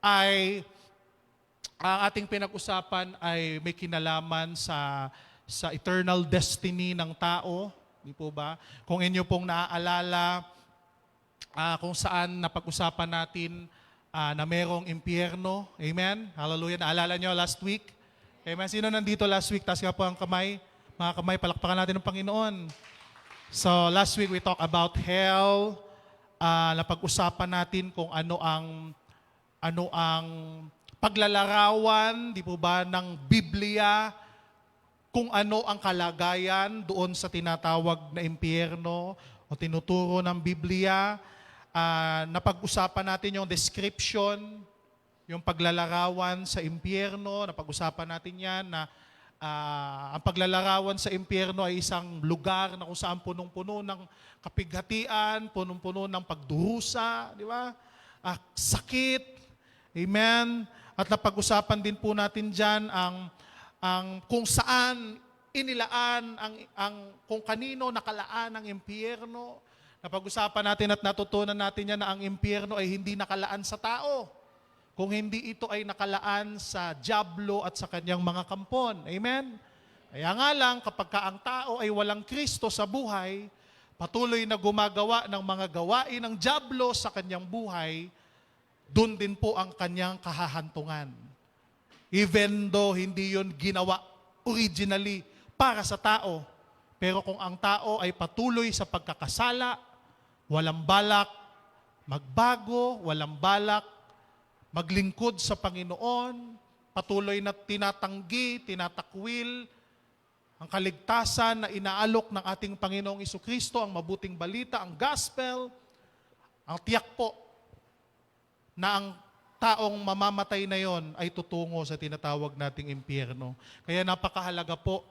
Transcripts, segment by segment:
ay ang ating pinag-usapan ay may kinalaman sa eternal destiny ng tao. Di po ba? Kung inyo pong naaalala, kung saan napag-usapan natin na merong impyerno. Amen? Hallelujah. Naalala nyo last week? Amen? Sino nandito last week? Taas nga po ang kamay. Mga kamay, palakpakan natin ng Panginoon. So last week we talked about hell. Napag-usapan natin kung ano ang paglalarawan, di po ba, ng Biblia, kung ano ang kalagayan doon sa tinatawag na impyerno o tinuturo ng Biblia. Napag-usapan natin yung description, yung paglalarawan sa impyerno. Napag-usapan natin yan na ang paglalarawan sa impyerno ay isang lugar na kung saan punong-puno ng kapighatian, punong-puno ng pagdurusa, di ba? Sakit. Amen. At napag-usapan din po natin dyan ang kung saan inilaan, kung kanino nakalaan ang impyerno. Napag-usapan natin at natutunan natin yan na ang impyerno ay hindi nakalaan sa tao. Kung hindi ito ay nakalaan sa dyablo at sa kanyang mga kampon. Amen? Kaya nga lang, kapag ang tao ay walang Kristo sa buhay, patuloy na gumagawa ng mga gawain ng dyablo sa kanyang buhay, doon din po ang kanyang kahahantungan. Even though hindi yun ginawa originally para sa tao, pero kung ang tao ay patuloy sa pagkakasala, walang balak magbago, walang balak maglingkod sa Panginoon, patuloy na tinatanggi, tinatakwil ang kaligtasan na inaalok ng ating Panginoong Jesucristo, ang mabuting balita, ang gospel, ang tiyak po na ang taong mamamatay na yon ay tutungo sa tinatawag nating impyerno. Kaya napakahalaga po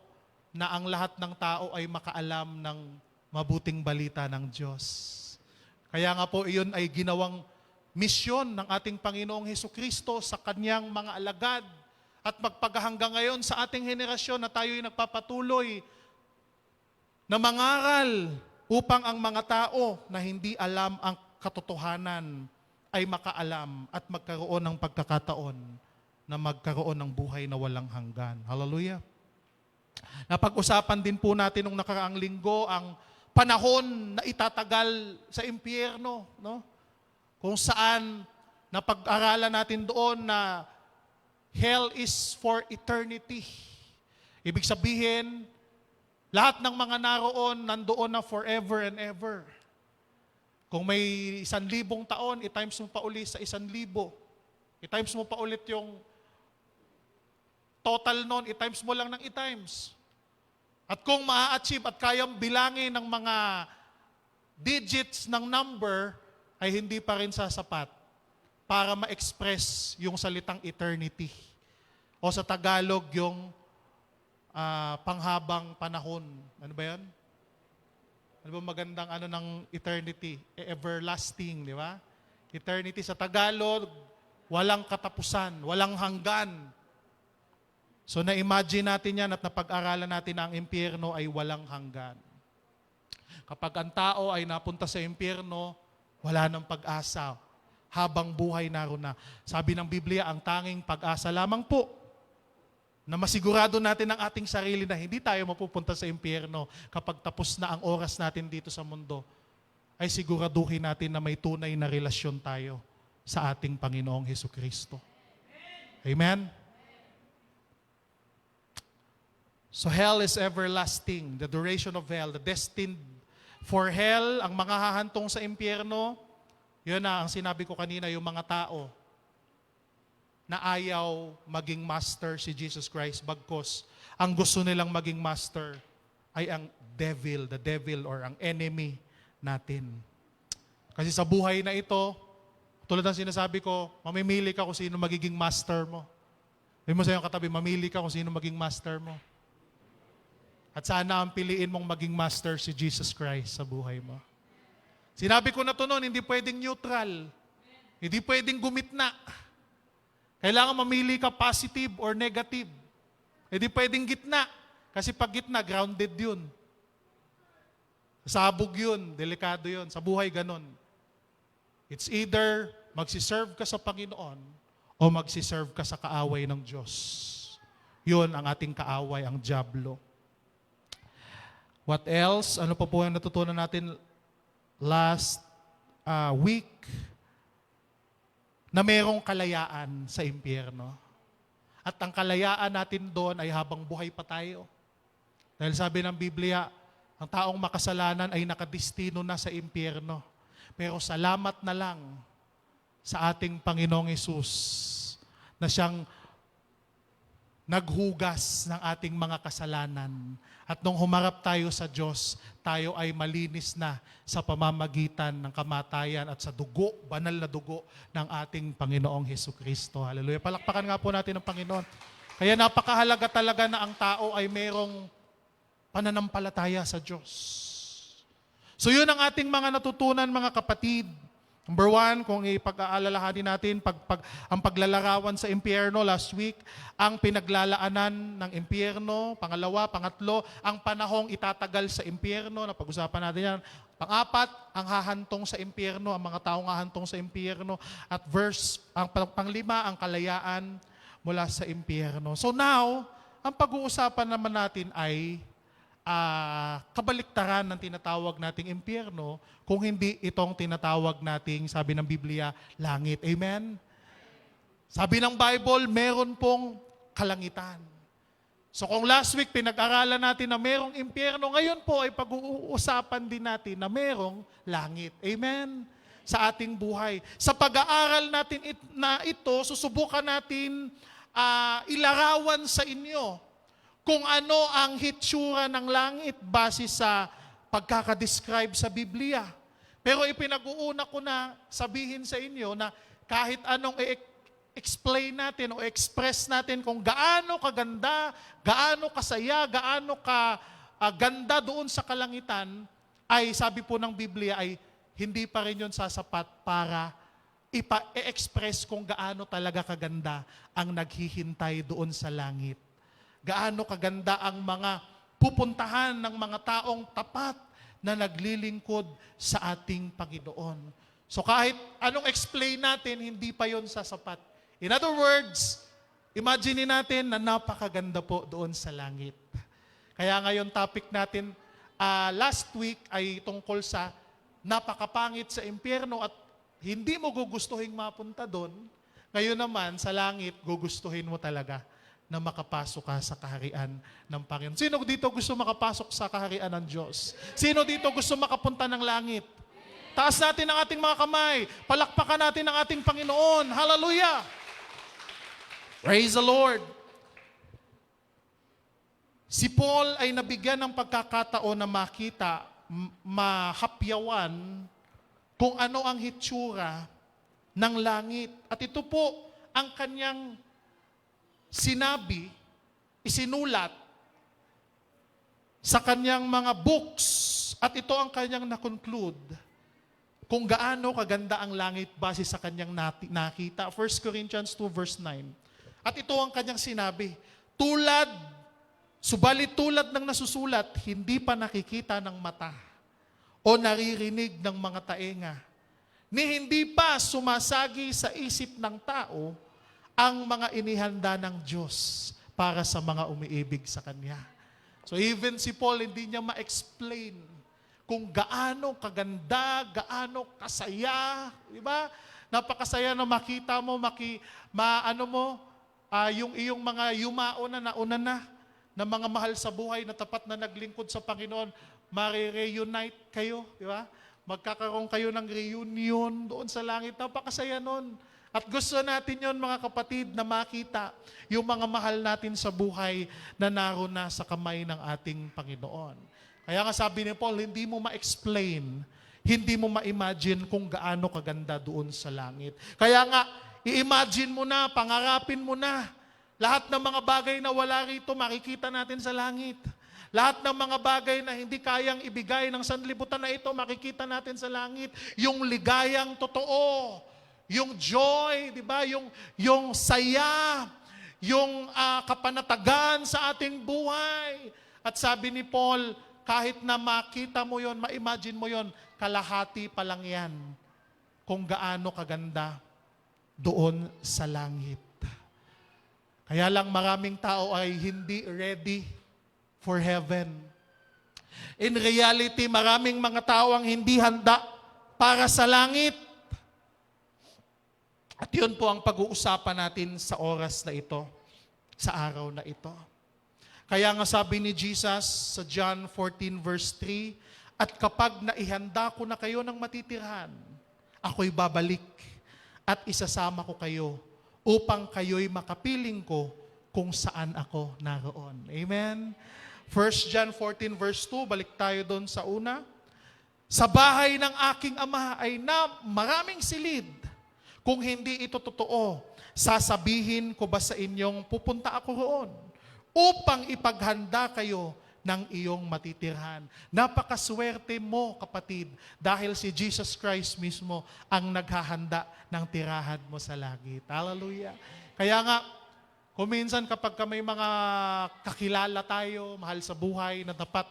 na ang lahat ng tao ay makaalam ng mabuting balita ng Diyos. Kaya nga po iyon ay ginawang misyon ng ating Panginoong Jesucristo sa kanyang mga alagad at magpagahanggang ngayon sa ating henerasyon na tayo'y nagpapatuloy na mangaral upang ang mga tao na hindi alam ang katotohanan ay makaalam at magkaroon ng pagkakataon na magkaroon ng buhay na walang hanggan. Hallelujah. Napag-usapan din po natin nung nakaraang linggo ang panahon na itatagal sa impyerno, no? Kung saan napag-aralan natin doon na hell is for eternity. Ibig sabihin, lahat ng mga naroon nandoon na forever and ever. Kung may 1,000 taon, i-times mo pa ulit sa 1,000. I-times mo pa ulit yung total nun, i-times mo lang ng i-times. At kung maa-achieve at kayang bilangin ng mga digits ng number, ay hindi pa rin sasapat para ma-express yung salitang eternity. O sa Tagalog, yung panghabang panahon. Ano ba yan? Ano ba magandang ng eternity? Everlasting, di ba? Eternity sa Tagalog, walang katapusan, walang hanggan. So na-imagine natin yan at napag-aralan natin na ang impyerno ay walang hanggan. Kapag ang tao ay napunta sa impyerno, wala nang pag-asa. Habang buhay naroon na. Sabi ng Biblia, ang tanging pag-asa lamang po na masigurado natin ang ating sarili na hindi tayo mapupunta sa impyerno kapag tapos na ang oras natin dito sa mundo, ay siguraduhin natin na may tunay na relasyon tayo sa ating Panginoong Jesucristo. Amen? So hell is everlasting. The duration of hell, the destined for hell, ang mga hahantong sa impyerno, yun na ang sinabi ko kanina, yung mga tao na ayaw maging master si Jesus Christ, bagkos ang gusto nilang maging master ay ang devil, the devil or ang enemy natin. Kasi sa buhay na ito, tulad ng sinasabi ko, mamimili ka kung sino magiging master mo. Sabi mo sa iyong katabi, mamili ka kung sino maging master mo. At sana ang piliin mong maging master si Jesus Christ sa buhay mo. Sinabi ko na to noon, hindi pwedeng neutral. Hindi pwedeng gumitna. Kailangan mamili ka positive or negative. Hindi pwedeng gitna. Kasi pag gitna, grounded yun. Sabog yun, delikado yun. Sa buhay ganon. It's either magsiserve ka sa Panginoon o magsiserve ka sa kaaway ng Diyos. Yun ang ating kaaway, ang dyablo. What else? Ano pa po ang natutunan natin last week? Na mayroong kalayaan sa impyerno. At ang kalayaan natin doon ay habang buhay pa tayo. Dahil sabi ng Biblia, ang taong makasalanan ay nakadestino na sa impyerno. Pero salamat na lang sa ating Panginoong Hesus na siyang naghugas ng ating mga kasalanan. At nung humarap tayo sa Diyos, tayo ay malinis na sa pamamagitan ng kamatayan at sa dugo, banal na dugo ng ating Panginoong Hesukristo. Hallelujah. Palakpakan nga po natin ang Panginoon. Kaya napakahalaga talaga na ang tao ay mayroong pananampalataya sa Diyos. So yun ang ating mga natutunan, mga kapatid. Number 1, kung ipag-aalalahanin natin, ang paglalarawan sa impyerno last week, ang pinaglalaanan ng impyerno. Pangalawa, pangatlo, ang panahong itatagal sa impyerno. Napag-usapan natin yan. Pang-apat, ang hahantong sa impyerno, ang mga taong hahantong sa impyerno. At panglima, ang kalayaan mula sa impyerno. So now, ang pag-uusapan naman natin ay kabaliktaran ng tinatawag nating impyerno kung hindi itong tinatawag nating, sabi ng Biblia, langit. Amen? Sabi ng Bible, meron pong kalangitan. So kung last week pinag-aralan natin na merong impyerno, ngayon po ay pag-uusapan din natin na merong langit. Amen? Sa ating buhay. Sa pag-aaral natin na ito, susubukan natin ilarawan sa inyo kung ano ang hitsura ng langit base sa pagkakadescribe sa Biblia. Pero ipinag-uuna ko na sabihin sa inyo na kahit anong explain natin o express natin kung gaano kaganda, gaano kasaya, gaano ganda doon sa kalangitan, ay sabi po ng Biblia ay hindi pa rin yun sasapat para i-express kung gaano talaga kaganda ang naghihintay doon sa langit. Gaano kaganda ang mga pupuntahan ng mga taong tapat na naglilingkod sa ating Panginoon. So kahit anong explain natin, hindi pa yon sasapat. In other words, imagine natin na napakaganda po doon sa langit. Kaya ngayon topic natin last week ay tungkol sa napakapangit sa impyerno at hindi mo gugustuhin mapunta doon. Ngayon naman sa langit, gugustuhin mo talaga na makapasok ka sa kaharian ng Panginoon. Sino dito gusto makapasok sa kaharian ng Diyos? Sino dito gusto makapunta ng langit? Taas natin ang ating mga kamay. Palakpakan natin ang ating Panginoon. Hallelujah! Praise the Lord! Si Paul ay nabigyan ng pagkakataon na makita, mahapyawan kung ano ang hitsura ng langit. At ito po ang kanyang sinabi, isinulat sa kanyang mga books at ito ang kanyang na-conclude kung gaano kaganda ang langit base sa kanyang nakita. 1 Corinthians 2 verse 9. At ito ang kanyang sinabi, subalit tulad ng nasusulat, hindi pa nakikita ng mata o naririnig ng mga taenga, ni hindi pa sumasagi sa isip ng tao ang mga inihanda ng Diyos para sa mga umiibig sa Kanya. So even si Paul, hindi niya ma-explain kung gaano kaganda, gaano kasaya, di ba? Napakasaya na makita mo, yung iyong mga yumao na nauna na mga mahal sa buhay na tapat na naglingkod sa Panginoon, mare-reunite kayo, di ba? Magkakaroon kayo ng reunion doon sa langit. Napakasaya nun. At gusto natin yon mga kapatid na makita yung mga mahal natin sa buhay na naroon na sa kamay ng ating Panginoon. Kaya nga sabi ni Paul, hindi mo ma-explain, hindi mo ma-imagine kung gaano kaganda doon sa langit. Kaya nga, i-imagine mo na, pangarapin mo na, lahat ng mga bagay na wala rito, makikita natin sa langit. Lahat ng mga bagay na hindi kayang ibigay ng sanlibutan na ito, makikita natin sa langit. Yung ligayang totoo, yung joy, di ba? Yung saya, yung kapanatagan sa ating buhay. At sabi ni Paul, kahit na makita mo yon, ma-imagine mo yon, kalahati pa lang yan kung gaano kaganda doon sa langit. Kaya lang maraming tao ay hindi ready for heaven. In reality, maraming mga tao ang hindi handa para sa langit. At yun po ang pag-uusapan natin sa oras na ito, sa araw na ito. Kaya nga sabi ni Jesus sa John 14 verse 3, at kapag naihanda ko na kayo ng matitirhan, ako'y babalik at isasama ko kayo upang kayo'y makapiling ko kung saan ako naroon. Amen? 1 John 14 verse 2, balik tayo doon sa una. Sa bahay ng aking ama ay na maraming silid. Kung hindi ito totoo, sasabihin ko ba sa inyong pupunta ako roon upang ipaghanda kayo ng iyong matitirhan. Napakaswerte mo, kapatid, dahil si Jesus Christ mismo ang naghahanda ng tirahan mo sa langit. Hallelujah. Kaya nga, kung minsan kapag may mga kakilala tayo, mahal sa buhay, na dapat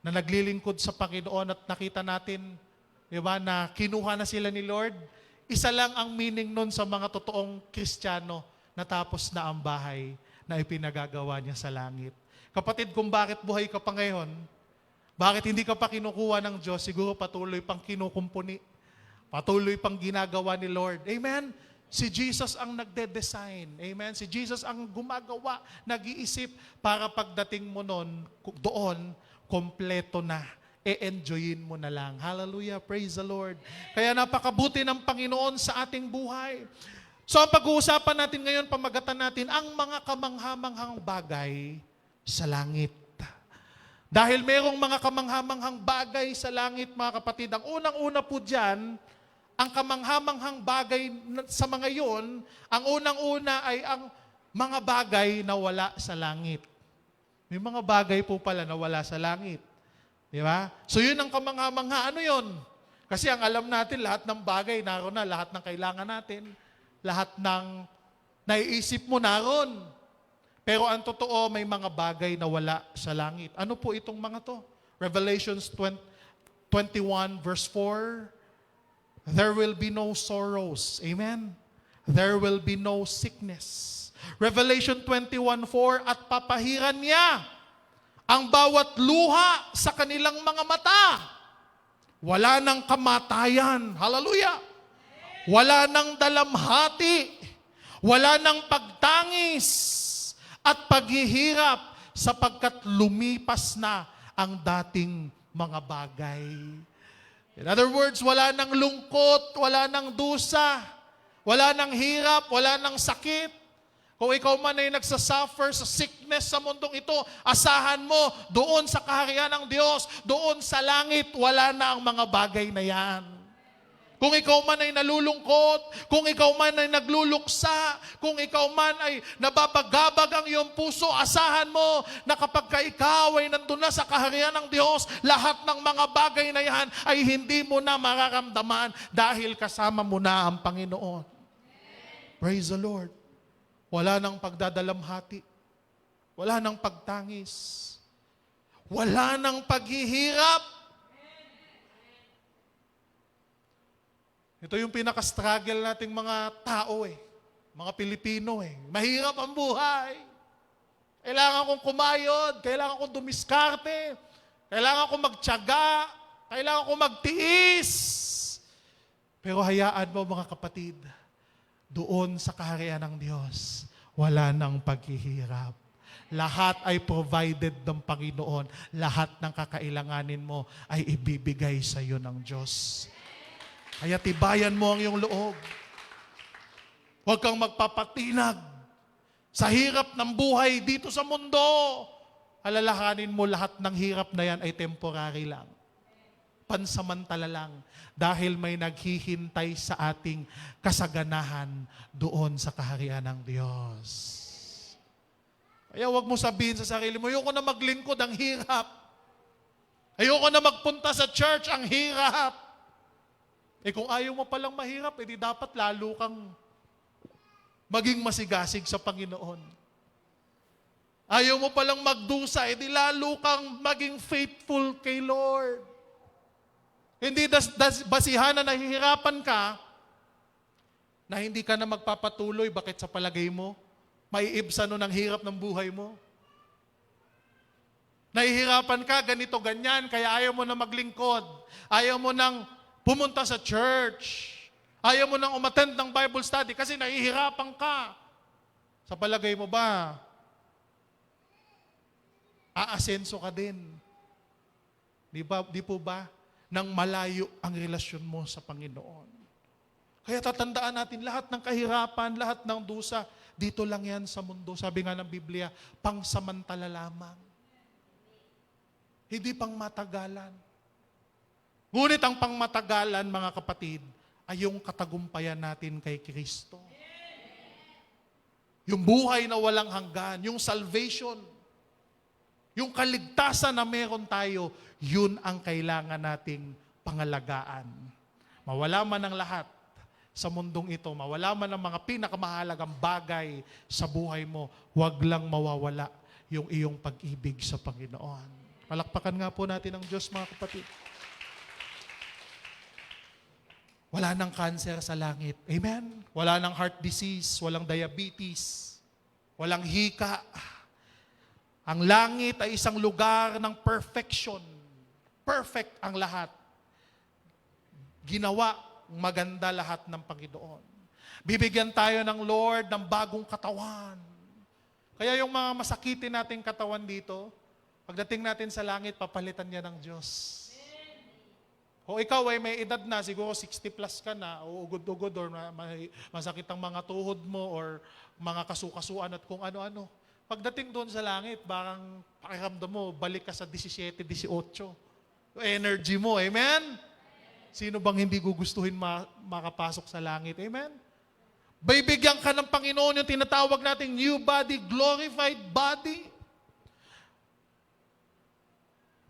na naglilingkod sa Panginoon at nakita natin, di ba, na kinuha na sila ni Lord, isa lang ang meaning nun sa mga totoong Kristiyano, natapos na ang bahay na ipinagagawa niya sa langit. Kapatid, kung bakit buhay ka pa ngayon, bakit hindi ka pa kinukuha ng Diyos, siguro patuloy pang kinukumpuni, patuloy pang ginagawa ni Lord. Amen? Si Jesus ang nagde-design. Amen? Si Jesus ang gumagawa, nag-iisip para pagdating mo doon, kompleto na. E-enjoyin mo na lang. Hallelujah. Praise the Lord. Kaya napakabuti ng Panginoon sa ating buhay. So ang pag-uusapan natin ngayon, pamagatan natin, ang mga kamanghamanghang bagay sa langit. Dahil merong mga kamanghamanghang bagay sa langit, mga kapatid. Ang unang-una po dyan, ang kamanghamanghang bagay sa mga yon, ang unang-una ay ang mga bagay na wala sa langit. May mga bagay po pala na wala sa langit. Di ba? So yun ang kamangha-mangha. Ano yun? Kasi ang alam natin, lahat ng bagay, naroon na, lahat ng kailangan natin, lahat ng naiisip mo, naroon. Pero ang totoo, may mga bagay na wala sa langit. Ano po itong mga to? Revelations 21 verse 4, there will be no sorrows. Amen? There will be no sickness. Revelation 21:4, at papahiran niya ang bawat luha sa kanilang mga mata. Wala nang kamatayan. Hallelujah! Wala nang dalamhati. Wala nang pagtangis at paghihirap, sapagkat lumipas na ang dating mga bagay. In other words, wala nang lungkot, wala nang dusa, wala nang hirap, wala nang sakit. Kung ikaw man ay nagsasuffer sa sickness sa mundong ito, asahan mo, doon sa kaharian ng Diyos, doon sa langit, wala na ang mga bagay na yan. Kung ikaw man ay nalulungkot, kung ikaw man ay nagluluksa, kung ikaw man ay nababagabag ang iyong puso, asahan mo na kapag ka ikaw ay nandun na sa kaharian ng Diyos, lahat ng mga bagay na yan ay hindi mo na mararamdaman dahil kasama mo na ang Panginoon. Praise the Lord. Wala nang pagdadalamhati. Wala nang pagtangis. Wala nang paghihirap. Ito yung pinaka-struggle nating mga tao mga Pilipino Mahirap ang buhay. Kailangan kong kumayod, kailangan kong dumiskarte, kailangan kong magtiyaga, kailangan kong magtiis. Pero hayaan mo mga kapatid, doon sa kaharian ng Diyos, wala nang paghihirap. Lahat ay provided ng Panginoon. Lahat ng kakailanganin mo ay ibibigay sa iyo ng Diyos. Kaya tibayan mo ang iyong loob. Huwag kang magpapatinag sa hirap ng buhay dito sa mundo. Alalahanin mo lahat ng hirap na yan ay temporary lang. Pansamantala lang. Dahil may naghihintay sa ating kasaganahan doon sa kaharian ng Diyos. Kaya huwag mo sabihin sa sarili mo, ayoko na maglingkod, ang hirap. Ayoko na magpunta sa church, ang hirap. Kung ayaw mo palang mahirap, edi dapat lalo kang maging masigasig sa Panginoon. Ayaw mo palang magdusa, edi lalo kang maging faithful kay Lord. Hindi basihan na nahihirapan ka, na hindi ka na magpapatuloy? Bakit sa palagay mo? Maiibsan no ng hirap ng buhay mo? Nahihirapan ka, ganito, ganyan, kaya ayaw mo na maglingkod. Ayaw mo nang pumunta sa church. Ayaw mo nang umattend ng Bible study kasi nahihirapan ka. Sa palagay mo ba, aasenso ka din? Di po ba? Nang malayo ang relasyon mo sa Panginoon. Kaya tatandaan natin lahat ng kahirapan, lahat ng dusa, dito lang yan sa mundo. Sabi nga ng Biblia, pangsamantala lamang. Hindi pang matagalan. Ngunit ang pangmatagalan, mga kapatid, ay yung katagumpayan natin kay Kristo. Yung buhay na walang hanggan, yung salvation, yung kaligtasan na meron tayo, yun ang kailangan nating pangalagaan. Mawala man ang lahat sa mundong ito, mawala man ang mga pinakamahalagang bagay sa buhay mo, huwag lang mawawala yung iyong pag-ibig sa Panginoon. Palakpakan nga po natin ang Diyos, mga kapatid. Wala nang cancer sa langit. Amen? Wala nang heart disease, walang diabetes, walang hika. Ang langit ay isang lugar ng perfection. Perfect ang lahat. Ginawa maganda lahat ng Panginoon. Bibigyan tayo ng Lord ng bagong katawan. Kaya yung mga masakitin nating katawan dito, pagdating natin sa langit, papalitan niya ng Diyos. O ikaw ay may edad na, siguro 60 plus ka na, o ugod-ugod, or masakit ang mga tuhod mo, or mga kasukasuan at kung ano-ano. Pagdating doon sa langit, parang pakiramdam mo, balik ka sa 17, 18. Energy mo, amen? Sino bang hindi gugustuhin makapasok sa langit, amen? Bibigyan ka ng Panginoon yung tinatawag nating new body, glorified body.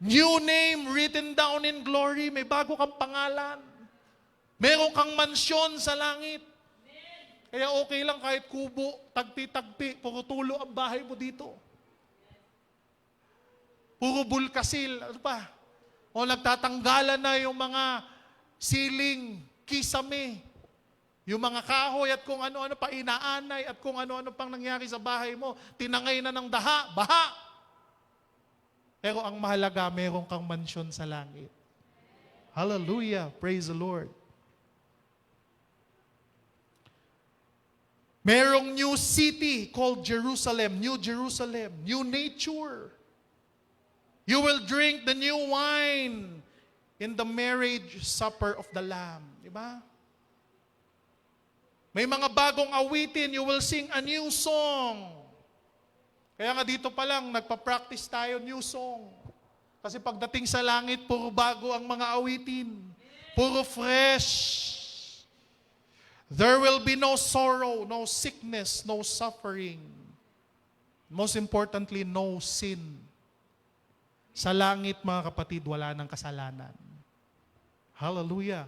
New name written down in glory. May bago kang pangalan. Meron kang mansyon sa langit. Kaya okay lang kahit kubo, tagpi-tagpi, puro tulo ang bahay mo dito. Puro bulkasil, ano pa? O nagtatanggalan na yung mga ceiling, kisame, yung mga kahoy at kung ano-ano pa, inaanay at kung ano-ano pang nangyari sa bahay mo, tinangay na ng baha. Pero ang mahalaga, meron kang mansyon sa langit. Hallelujah! Praise the Lord. Merong new city called Jerusalem, New Jerusalem, new nature. You will drink the new wine in the marriage supper of the Lamb. Diba? May mga bagong awitin, you will sing a new song. Kaya nga dito pa lang, nagpa-practice tayo new song. Kasi pagdating sa langit, puro bago ang mga awitin. Puro fresh. There will be no sorrow, no sickness, no suffering. Most importantly, no sin. Sa langit, mga kapatid, wala ng kasalanan. Hallelujah.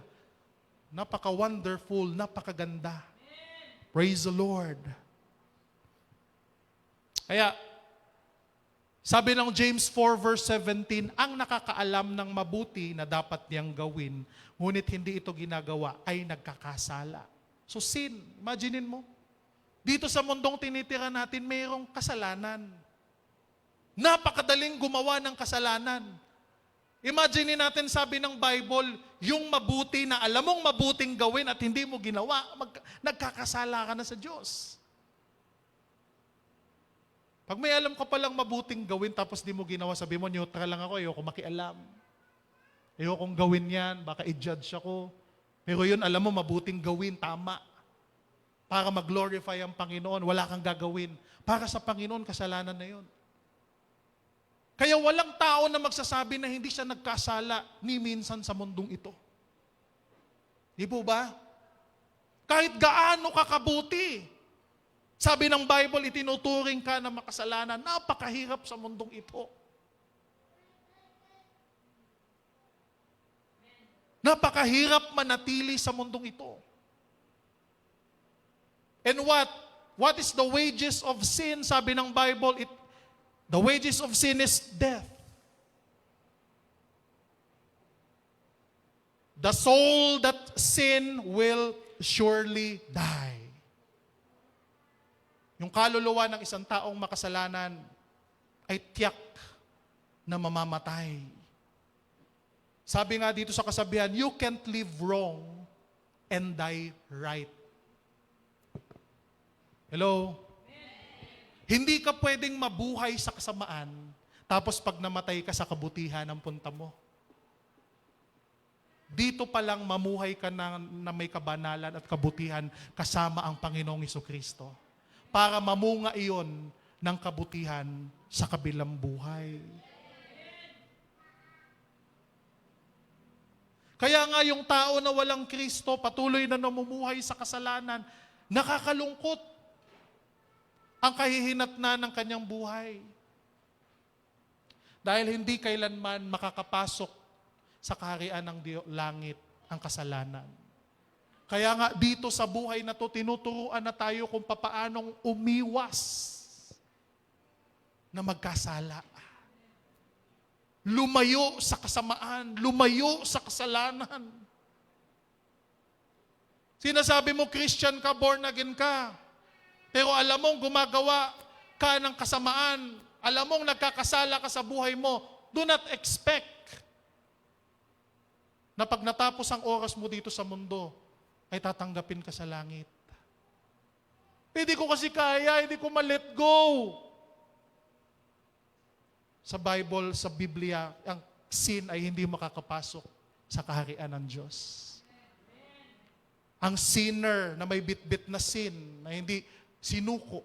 Napaka-wonderful, napakaganda. Praise the Lord. Kaya, sabi ng James 4 verse 17, ang nakakaalam ng mabuti na dapat niyang gawin, ngunit hindi ito ginagawa, ay nagkakasala. So sin, imaginein mo, dito sa mundong tinitira natin, mayroong kasalanan. Napakadaling gumawa ng kasalanan. Imagine natin, sabi ng Bible, yung mabuti na alam mong mabuting gawin at hindi mo ginawa, nagkakasala ka na sa Diyos. Pag may alam ka palang mabuting gawin tapos di mo ginawa, sabi mo, neutral lang ako, ayoko makialam. Ayokong gawin yan, baka i-judge ako. Pero yun, alam mo, mabuting gawin, tama. Para mag-glorify ang Panginoon, wala kang gagawin. Para sa Panginoon, kasalanan na yun. Kaya walang tao na magsasabi na hindi siya nagkasala ni minsan sa mundong ito. Di po ba? Kahit gaano kakabuti. Sabi ng Bible, itinuturing ka na makasalanan. Napakahirap sa mundong ito. Napakahirap manatili sa mundong ito. And what is the wages of sin? Sabi ng Bible, the wages of sin is death. The soul that sin will surely die. Yung kaluluwa ng isang taong makasalanan ay tiyak na mamamatay. Sabi nga dito sa kasabihan, you can't live wrong and die right. Hello? Hindi ka pwedeng mabuhay sa kasamaan, tapos pag namatay ka sa kabutihan ang punta mo. Dito pa lang mamuhay ka na may kabanalan at kabutihan kasama ang Panginoong Jesucristo para mamunga iyon ng kabutihan sa kabilang buhay. Kaya nga yung tao na walang Kristo, patuloy na namumuhay sa kasalanan, nakakalungkot ang kahihinatnan ng kanyang buhay. Dahil hindi kailanman makakapasok sa kaharian ng langit ang kasalanan. Kaya nga dito sa buhay na to, tinuturuan na tayo kung papaanong umiwas na magkasala. Lumayo sa kasamaan, lumayo sa kasalanan. Sinasabi mo, Christian ka, born again ka. Pero alam mong gumagawa ka ng kasamaan, alam mong nagkakasala ka sa buhay mo, do not expect na pag natapos ang oras mo dito sa mundo, ay tatanggapin ka sa langit. Hindi ko kasi kaya, hindi ko ma-let go. Sa Bible, sa Biblia, ang sin ay hindi makakapasok sa kaharian ng Diyos. Ang sinner na may bit-bit na sin, na hindi sinuko,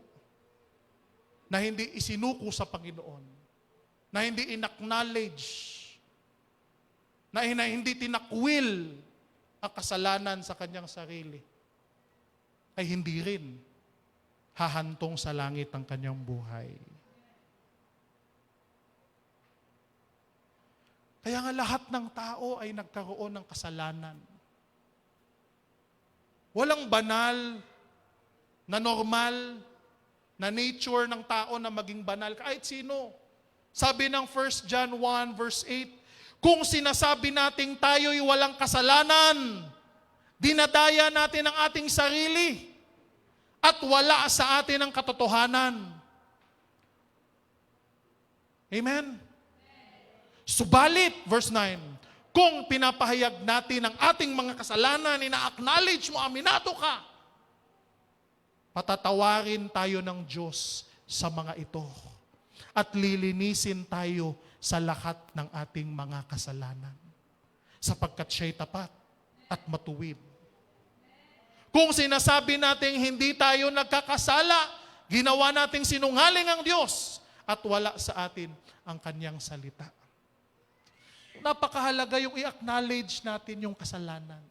na hindi isinuko sa Panginoon, na hindi in-acknowledge, na hindi tinakwil ang kasalanan sa kanyang sarili, ay hindi rin hahantong sa langit ang kanyang buhay. Kaya nga lahat ng tao ay nagkaroon ng kasalanan. Walang banal na normal na nature ng tao na maging banal kahit sino. Sabi ng 1 John 1 verse 8, kung sinasabi nating tayo'y walang kasalanan, dinadaya natin ang ating sarili at wala sa atin ang katotohanan. Amen? Subalit, verse 9, kung pinapahayag natin ang ating mga kasalanan, ina-acknowledge mo, aminado ka, patatawarin tayo ng Diyos sa mga ito at lilinisin tayo sa lahat ng ating mga kasalanan, sapagkat siya'y tapat at matuwid. Kung sinasabi natin hindi tayo nagkakasala, ginawa nating sinungaling ang Diyos at wala sa atin ang kanyang salita. Napakahalaga yung i-acknowledge natin yung kasalanan.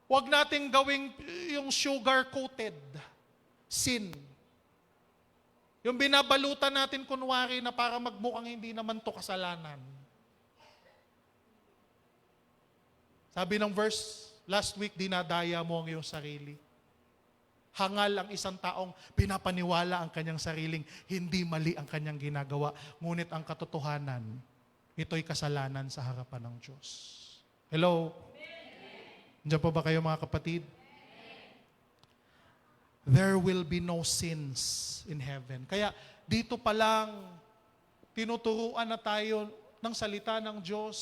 Huwag nating gawing yung sugar-coated sin. Yung binabalutan natin kunwari na para magmukhang hindi naman to kasalanan. Sabi ng verse last week, dinadaya mo ang iyong sarili. Hangal ang isang taong pinapaniwala ang kanyang sariling hindi mali ang kanyang ginagawa. Ngunit ang katotohanan, ito'y kasalanan sa harapan ng Diyos. Hello? Diyan po ba kayo mga kapatid? There will be no sins in heaven. Kaya dito pa lang, tinuturuan na tayo ng salita ng Diyos.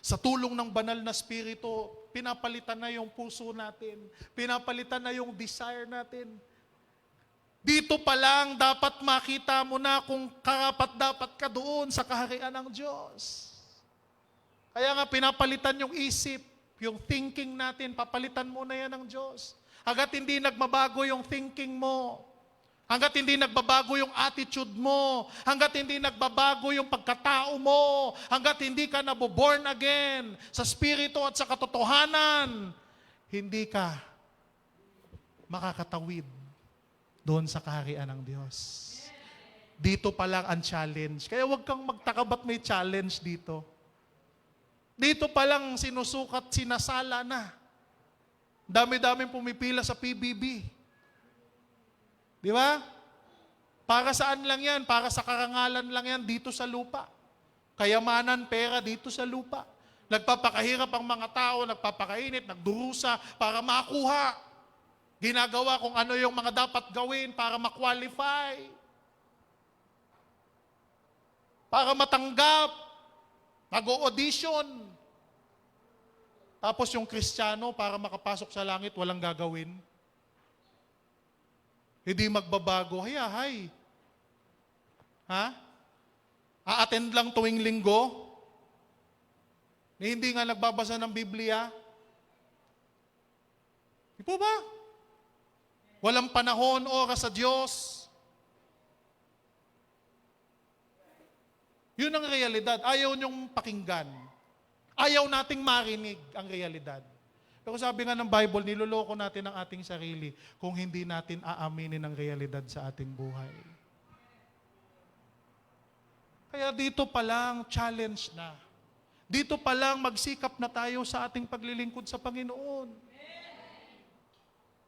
Sa tulong ng banal na Espiritu, pinapalitan na yung puso natin. Pinapalitan na yung desire natin. Dito pa lang, dapat makita mo na kung karapat-dapat ka doon sa kaharian ng Diyos. Kaya nga pinapalitan yung isip, yung thinking natin, papalitan mo na yan ng Diyos. Hanggat hindi nagbabago yung thinking mo, hanggat hindi nagbabago yung attitude mo, hanggat hindi nagbabago yung pagkatao mo, hanggat hindi ka naboborn again sa Espiritu at sa katotohanan, hindi ka makakatawid doon sa kaharian ng Diyos. Dito pa lang ang challenge. Kaya huwag kang magtaka ba't may challenge dito. Dito pa lang sinusukat, sinasala na. Dami-daming pumipila sa PBB. Di ba? Para saan lang yan? Para sa karangalan lang yan dito sa lupa. Kayamanan, pera dito sa lupa. Nagpapakahirap ang mga tao, nagpapakainit, nagdurusa para makuha. Ginagawa kung ano yung mga dapat gawin para ma-qualify. Para matanggap. Nag-o-audition. Tapos yung Kristiyano, para makapasok sa langit, walang gagawin. Hindi magbabago. Hayahay. Ha? A-attend lang tuwing linggo? Hindi nga nagbabasa ng Biblia? Di po ba? Walang panahon, oras sa Diyos. Yun ang realidad. Ayaw niyong pakinggan. Ayaw nating marinig ang realidad. Pero sabi nga ng Bible, niloloko natin ang ating sarili kung hindi natin aaminin ang realidad sa ating buhay. Kaya dito pa lang, challenge na. Dito pa lang, magsikap na tayo sa ating paglilingkod sa Panginoon.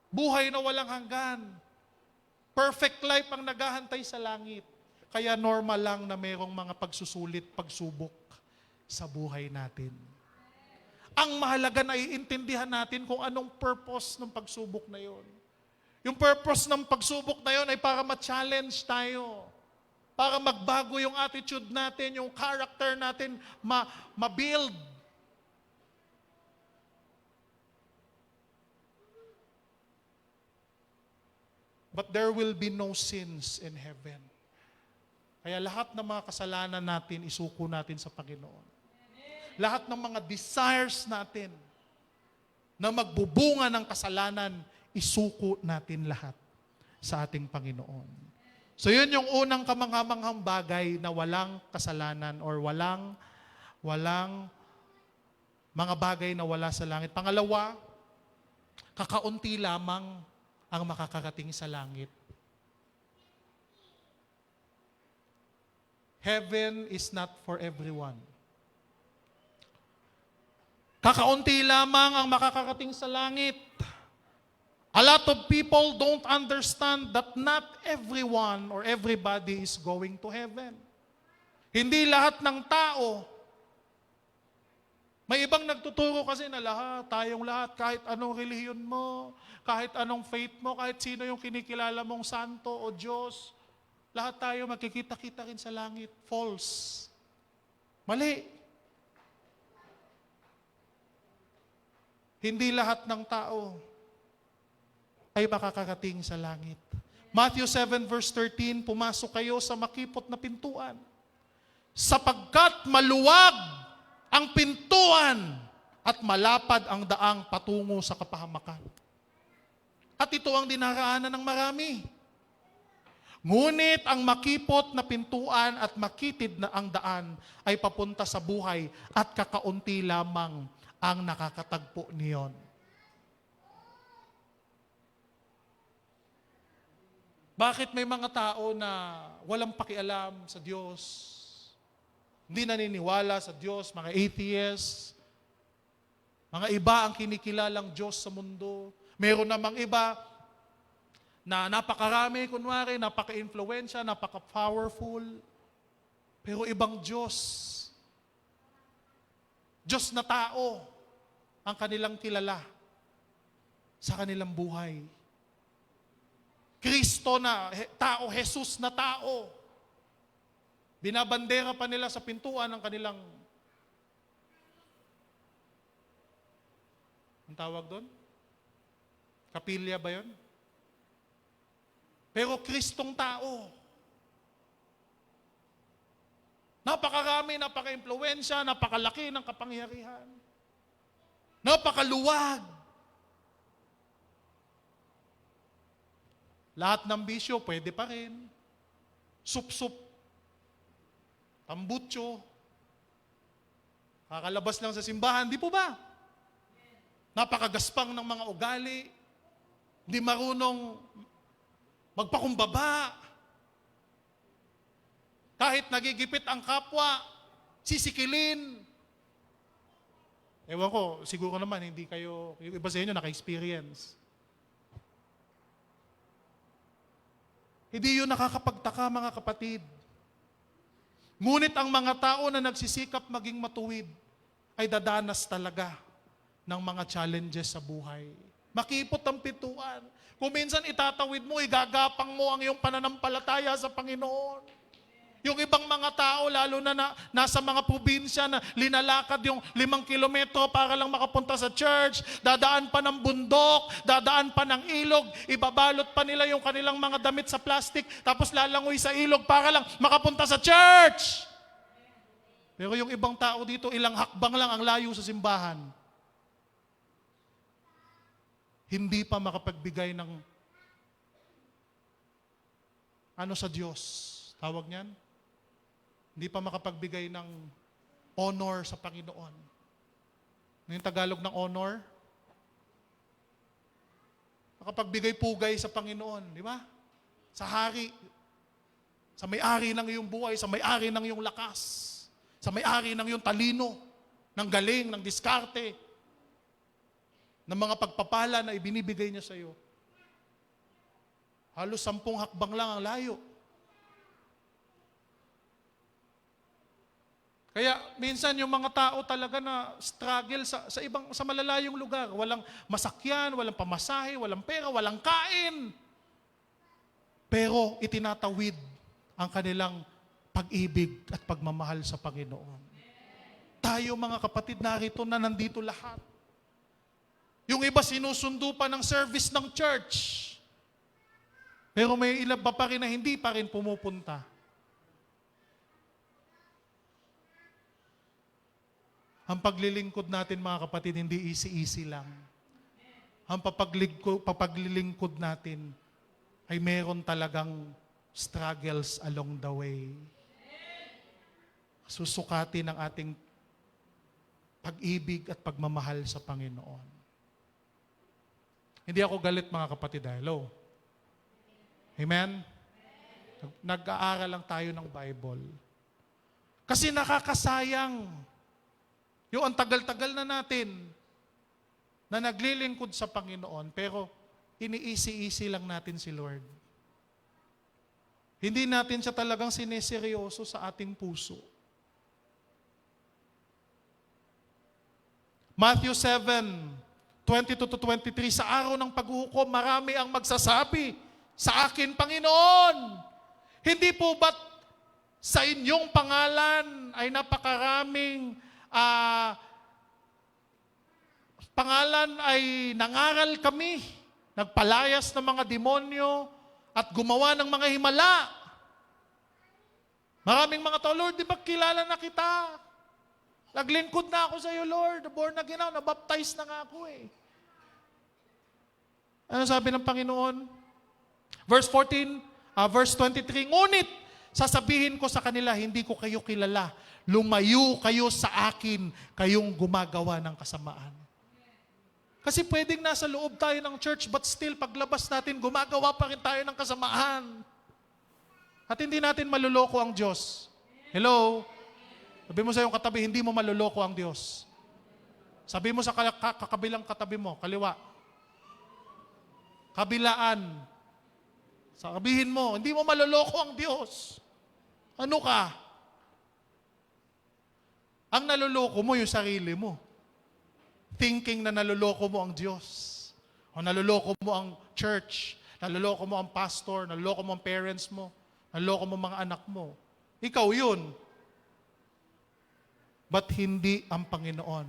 Buhay na walang hanggan. Perfect life ang naghahantay sa langit. Kaya normal lang na mayroong mga pagsusulit, pagsubok sa buhay natin. Ang mahalaga na iintindihan natin kung anong purpose ng pagsubok na yon. Yung purpose ng pagsubok na yon ay para ma-challenge tayo. Para magbago yung attitude natin, yung character natin, ma-build. But there will be no sins in heaven. Kaya lahat ng mga kasalanan natin, isuko natin sa Panginoon. Lahat ng mga desires natin na magbubunga ng kasalanan, isuko natin lahat sa ating Panginoon. So yun yung unang kamanghamanghang bagay na walang kasalanan or walang mga bagay na wala sa langit. Pangalawa, kakaunti lamang ang makakarating sa langit. Heaven is not for everyone. Kakaunti lamang ang makakarating sa langit. A lot of people don't understand that not everyone or everybody is going to heaven. Hindi lahat ng tao. May ibang nagtuturo kasi na tayong lahat, kahit anong relihiyon mo, kahit anong faith mo, kahit sino yung kinikilala mong santo o Diyos, lahat tayo magkikita-kita rin sa langit. False. Mali. Hindi lahat ng tao ay makakarating sa langit. Matthew 7 verse 13, pumasok kayo sa makipot na pintuan. Sapagkat maluwag ang pintuan at malapad ang daang patungo sa kapahamakan. At ito ang dinaraanan ng marami. Ngunit ang makipot na pintuan at makitid na ang daan ay papunta sa buhay at kakaunti lamang ang nakakatagpo niyon. Bakit may mga tao na walang pakialam sa Diyos? Hindi naniniwala sa Diyos, mga atheists, mga iba ang kinikilalang Diyos sa mundo. Meron namang iba na napakarami, kunwari, napaka-influensya, napaka-powerful. Pero ibang Diyos. Diyos na tao ang kanilang kilala sa kanilang buhay. Kristo na tao, Jesus na tao. Binabandera pa nila sa pintuan ng kanilang, ang tawag doon? Kapilya ba yun? Pero Kristong tao. Napakarami, napaka-impluensya, napakalaki ng kapangyarihan. Napakaluwag. Lahat ng bisyo, pwede pa rin. Sup-sup. Tambutso. Kakalabas lang sa simbahan, di po ba? Napakagaspang ng mga ugali. Hindi marunong magpakumbaba. Kahit nagigipit ang kapwa, sisikilin. Ewan ko, siguro naman, hindi kayo, yung iba sa inyo naka-experience. Hindi yun nakakapagtaka, mga kapatid. Ngunit ang mga tao na nagsisikap maging matuwid ay dadanas talaga ng mga challenges sa buhay. Makipot ang pintuan. Kung minsan itatawid mo, igagapang mo ang iyong pananampalataya sa Panginoon. Yung ibang mga tao, lalo na nasa mga probinsya na linalakad yung 5 kilometro para lang makapunta sa church, dadaan pa ng bundok, dadaan pa ng ilog, ibabalot pa nila yung kanilang mga damit sa plastic, tapos lalangoy sa ilog para lang makapunta sa church. Pero yung ibang tao dito, ilang hakbang lang ang layo sa simbahan. Hindi pa makapagbigay ng ano sa Diyos. Tawag niyan? Hindi pa makapagbigay ng honor sa Panginoon. Ano yung Tagalog ng honor? Makapagbigay pugay sa Panginoon, di ba? Sa hari, sa may-ari ng iyong buhay, sa may-ari ng iyong lakas, sa may-ari ng iyong talino, ng galing, ng diskarte, ng mga pagpapala na ibinibigay niya sa iyo. Halos 10 hakbang lang ang layo. Kaya minsan yung mga tao talaga na struggle sa malalayong lugar, walang masakyan, walang pamasahe, walang pera, walang kain. Pero itinatawid ang kanilang pag-ibig at pagmamahal sa Panginoon. Tayo mga kapatid, narito na nandito lahat. Yung iba sinusundo pa ng service ng church. Pero may ilan pa rin na hindi pa rin pumupunta. Ang paglilingkod natin mga kapatid, hindi easy-easy lang. Ang papaglilingkod natin ay meron talagang struggles along the way. Susukatin ang ating pag-ibig at pagmamahal sa Panginoon. Hindi ako galit mga kapatid. Hello? Amen? Nag-aaral lang tayo ng Bible. Kasi nakakasayang. Yung ang tagal-tagal na natin na naglilingkod sa Panginoon, pero ini-easy-easy lang natin si Lord. Hindi natin siya talagang sineseryoso sa ating puso. Matthew 7:22-23, sa araw ng paghuhukom, marami ang magsasabi, sa akin, Panginoon, hindi po ba't sa inyong pangalan ay napakaraming pangalan ay nangaral kami, nagpalayas ng mga demonyo at gumawa ng mga himala. Maraming mga tao, Lord, di ba kilala na kita? Naglingkod na ako sa iyo, Lord. Born again ako, nabaptize na nga ako eh. Ano sabi ng Panginoon? Verse 23, ngunit sasabihin ko sa kanila, hindi ko kayo kilala. Lumayo kayo sa akin, kayong gumagawa ng kasamaan. Kasi pwedeng nasa loob tayo ng church, but still, paglabas natin, gumagawa pa rin tayo ng kasamaan. At hindi natin maluloko ang Diyos. Hello? Sabi mo sa iyong katabi, hindi mo maluloko ang Diyos. Sabi mo sa kakabilang katabi mo, kaliwa. Kabilaan. Sabihin mo, hindi mo maluloko ang Diyos. Ano ka? Ang naluloko mo yung sarili mo. Thinking na naluloko mo ang Diyos. O naluloko mo ang church. Naluloko mo ang pastor. Naluloko mo ang parents mo. Naluloko mo mga anak mo. Ikaw yun. But hindi ang Panginoon.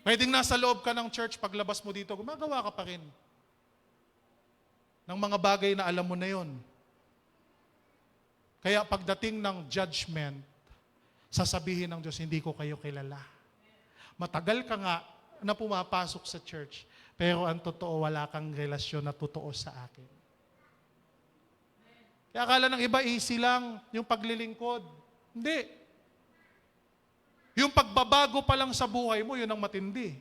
Pwedeng nasa loob ka ng church, paglabas mo dito, gumagawa ka pa rin ng mga bagay na alam mo na yun. Kaya pagdating ng judgment, sasabihin ng Diyos, hindi ko kayo kilala. Matagal ka nga na pumapasok sa church, pero ang totoo, wala kang relasyon na totoo sa akin. Kaya akala ng iba, easy lang yung paglilingkod. Hindi. Yung pagbabago pa lang sa buhay mo, yun ang matindi.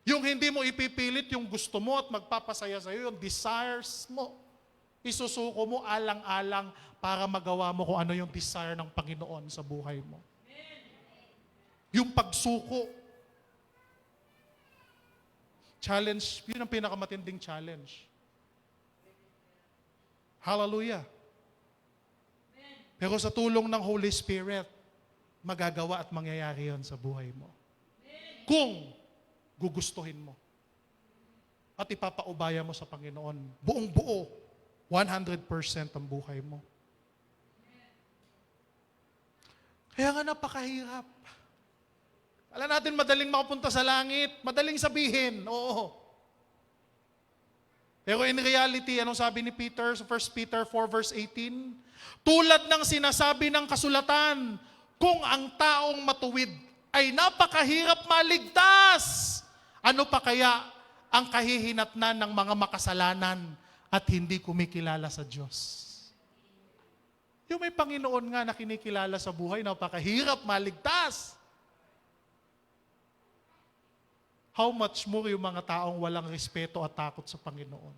Yung hindi mo ipipilit yung gusto mo at magpapasaya sa'yo, yung desires mo, isusuko mo alang-alang para magawa mo kung ano yung desire ng Panginoon sa buhay mo. Yung pagsuko. Challenge, yun ang pinakamatinding challenge. Hallelujah. Pero sa tulong ng Holy Spirit, magagawa at mangyayari yon sa buhay mo. Kung gugustuhin mo at ipapaubaya mo sa Panginoon, buong buo, 100% ang buhay mo. Kaya nga napakahirap. Alam natin, madaling makapunta sa langit, madaling sabihin, oo. Pero in reality, anong sabi ni Peter sa 1 Peter 4 verse 18? Tulad ng sinasabi ng kasulatan, kung ang taong matuwid ay napakahirap maligtas, ano pa kaya ang kahihinatnan ng mga makasalanan at hindi kumikilala sa Diyos? Yung may Panginoon nga na kinikilala sa buhay, napakahirap maligtas. How much more yung mga taong walang respeto at takot sa Panginoon?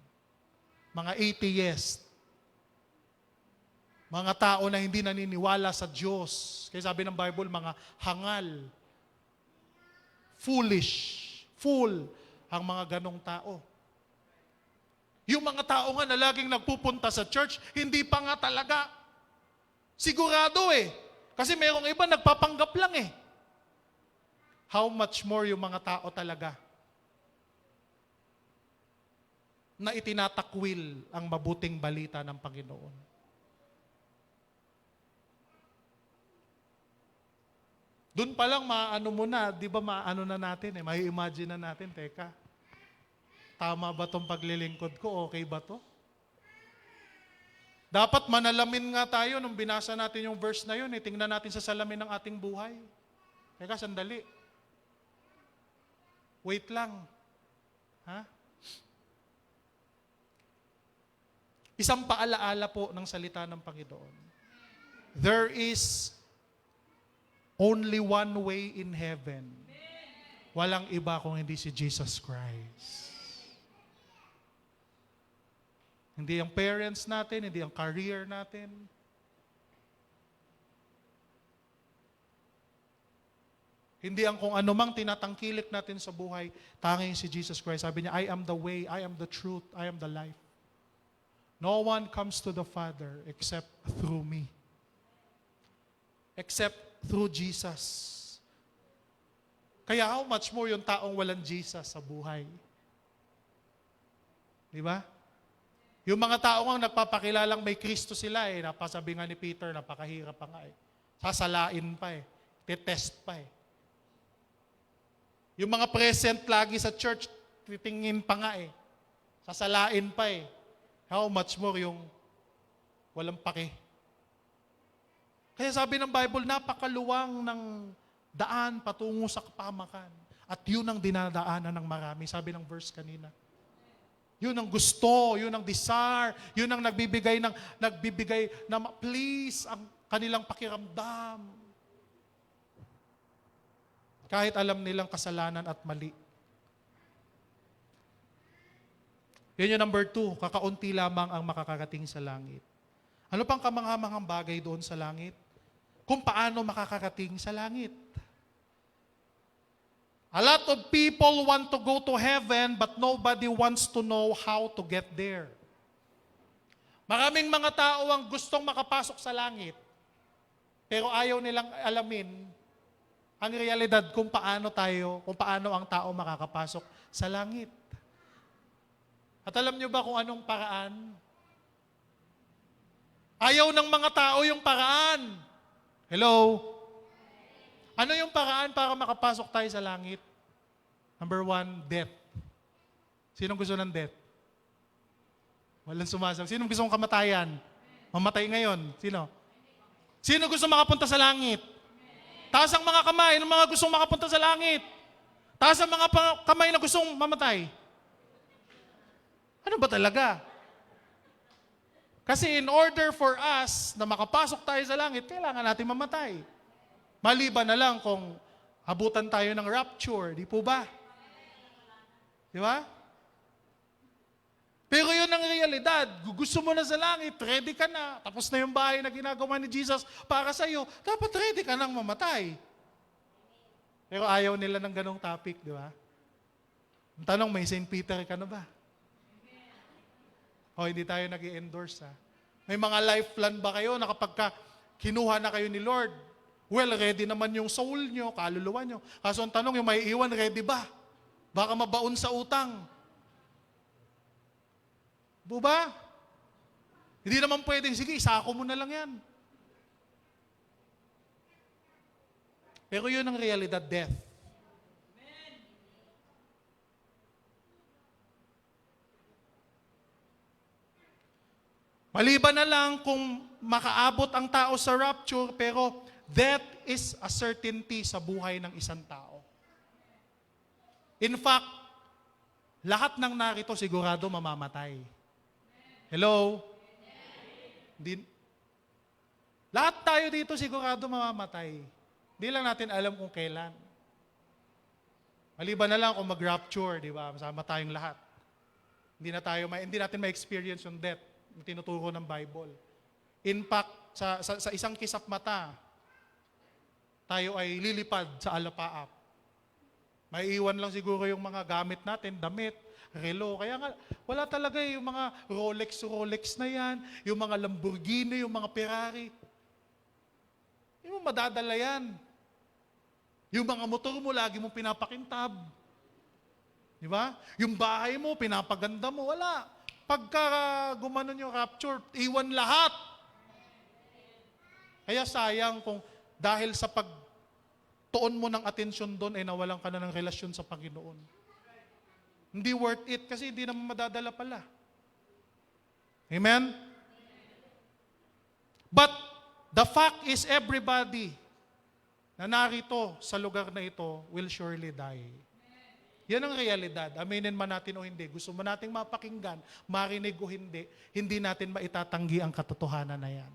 Mga atheist. Mga tao na hindi naniniwala sa Diyos. Kaya sabi ng Bible, mga hangal. Foolish. Fool ang mga ganong tao. Yung mga tao nga na laging nagpupunta sa church, hindi pa nga talaga. Sigurado eh. Kasi merong iba nagpapanggap lang eh. How much more yung mga tao talaga na itinatakwil ang mabuting balita ng Panginoon. Doon pa lang maano mo na, di ba maano na natin eh, may imagine na natin, teka, tama ba tong paglilingkod ko? Okay ba to? Dapat manalamin nga tayo nung binasa natin yung verse na yun. Tingnan natin sa salamin ng ating buhay. Teka, sandali. Wait lang. Ha? Isang paalaala po ng salita ng Panginoon. There is only one way in heaven. Walang iba kung hindi si Jesus Christ. Hindi ang parents natin, hindi ang career natin. Hindi ang kung ano mang tinatangkilik natin sa buhay, tanging si Jesus Christ. Sabi niya, I am the way, I am the truth, I am the life. No one comes to the Father except through me. Except through Jesus. Kaya how much more yung taong walang Jesus sa buhay? Di ba? Yung mga tao nga nagpapakilalang may Kristo sila eh. Napasabi nga ni Peter, napakahirap pa nga eh. Sasalain pa eh. Titest pa eh. Yung mga present lagi sa church, titingin pa nga eh. Sasalain pa eh. How much more yung walang pake. Kaya sabi ng Bible, napakaluwang ng daan patungo sa kapamakan. At yun ang dinadaanan ng marami. Sabi ng verse kanina. Yun ang gusto, yun ang desire, yun ang nagbibigay na please ang kanilang pakiramdam. Kahit alam nilang kasalanan at mali. Yun yung number 2, kakaunti lamang ang makakarating sa langit. Ano pang kamanghamanghang bagay doon sa langit? Kung paano makakarating sa langit. A lot of people want to go to heaven but nobody wants to know how to get there. Maraming mga tao ang gustong makapasok sa langit pero ayaw nilang alamin ang realidad kung paano ang tao makakapasok sa langit. At alam nyo ba kung anong paraan? Ayaw ng mga tao yung paraan. Hello? Ano yung paraan para makapasok tayo sa langit? Number 1, death. Sinong gusto ng death? Walang sumasagot. Sinong gusto ng kamatayan? Mamatay ngayon. Sino? Sino gusto makapunta sa langit? Taas ang mga kamay ng mga gustong makapunta sa langit. Taas ang mga kamay na gustong mamatay. Ano ba talaga? Kasi in order for us na makapasok tayo sa langit, kailangan natin mamatay. Maliban na lang kung abutan tayo ng rapture, di po ba? Di ba? Pero yun ang realidad. Gusto mo na sa langit, ready ka na. Tapos na yung bahay na ginagawa ni Jesus para sa iyo. Dapat ready ka nang mamatay. Pero ayaw nila ng ganong topic, di ba? Ang tanong, may St. Peter ka na ba? O hindi tayo nag-i-endorse ha? May mga life plan ba kayo na kapag kinuha na kayo ni Lord, Well, ready naman yung soul nyo, kaluluwa nyo. Kaso ang tanong, yung may iwan, ready ba? Baka mabaon sa utang. Buba? Hindi naman pwedeng, sige, isako mo na lang yan. Pero yun ang realidad, death. Maliban na lang kung makaabot ang tao sa rapture, pero death is a certainty sa buhay ng isang tao. In fact, lahat ng narito sigurado mamamatay. Hello? Lahat tayo dito sigurado mamamatay. Hindi lang natin alam kung kailan. Maliban na lang kung mag-rapture, di ba? Masama tayong lahat. Hindi natin ma-experience yung death, yung tinuturo ng Bible. In fact, sa isang kisap mata, tayo ay lilipad sa alapaap. May iwan lang siguro yung mga gamit natin, damit, relo. Kaya nga, wala talaga yung mga Rolex na yan, yung mga Lamborghini, yung mga Ferrari. Yung madadala yan. Yung mga motor mo, lagi mong pinapakintab. Di ba? Yung bahay mo, pinapaganda mo, wala. Pagka gumanon yung rapture, iwan lahat. Kaya sayang kung dahil sa pagtuon mo ng atensyon doon, ay nawalan ka na ng relasyon sa Panginoon. Hindi worth it kasi hindi naman madadala pala. Amen? But the fact is everybody na narito sa lugar na ito will surely die. Yan ang realidad. Aminin man natin o hindi. Gusto mo nating mapakinggan, marinig o hindi, hindi natin maitatanggi ang katotohanan na yan.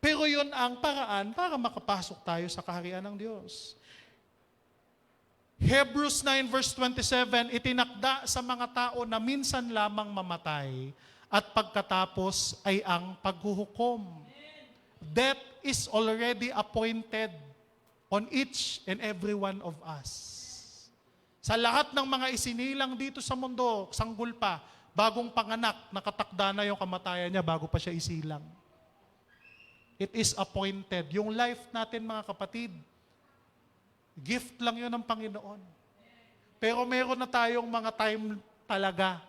Pero yun ang paraan para makapasok tayo sa kaharian ng Diyos. Hebrews 9 verse 27, itinakda sa mga tao na minsan lamang mamatay at pagkatapos ay ang paghuhukom. Death is already appointed on each and every one of us. Sa lahat ng mga isinilang dito sa mundo, sanggol pa, bagong panganak, nakatakda na yung kamatayan niya bago pa siya isilang. It is appointed. Yung life natin, mga kapatid, gift lang yun ng Panginoon. Pero meron na tayong mga time talaga.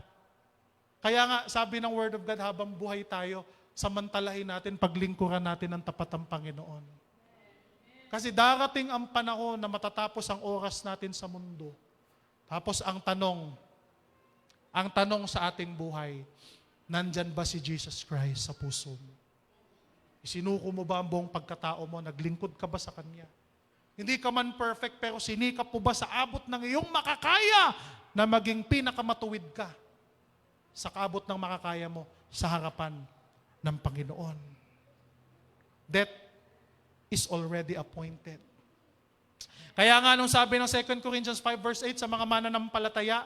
Kaya nga, sabi ng Word of God, habang buhay tayo, samantalahin natin, paglingkuran natin ang tapat ng Panginoon. Kasi darating ang panahon na matatapos ang oras natin sa mundo. Tapos ang tanong sa ating buhay, nandyan ba si Jesus Christ sa puso mo? Isinuko mo ba ang buong pagkatao mo? Naglingkod ka ba sa Kanya? Hindi ka man perfect, pero sinikap mo ba sa abot ng iyong makakaya na maging pinakamatuwid ka sa kaabot ng makakaya mo sa harapan ng Panginoon? Death is already appointed. Kaya nga nung sabi ng 2 Corinthians 5 verse 8 sa mga mananampalataya,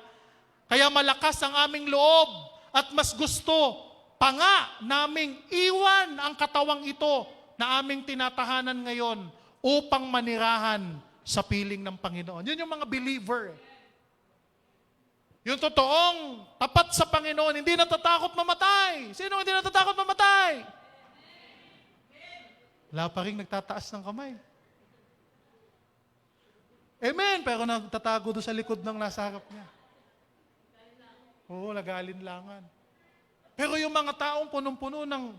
kaya malakas ang aming loob at mas gusto pa nga naming iwan ang katawang ito na aming tinatahanan ngayon upang manirahan sa piling ng Panginoon. Yun yung mga believer. Yung totoong tapat sa Panginoon, hindi natatakot mamatay. Sino hindi natatakot mamatay? Wala pa rin nagtataas ng kamay. Amen, pero nagtatago doon sa likod ng nasa harap niya. Oo, nag-aalinlangan. Pero yung mga taong punong-puno ng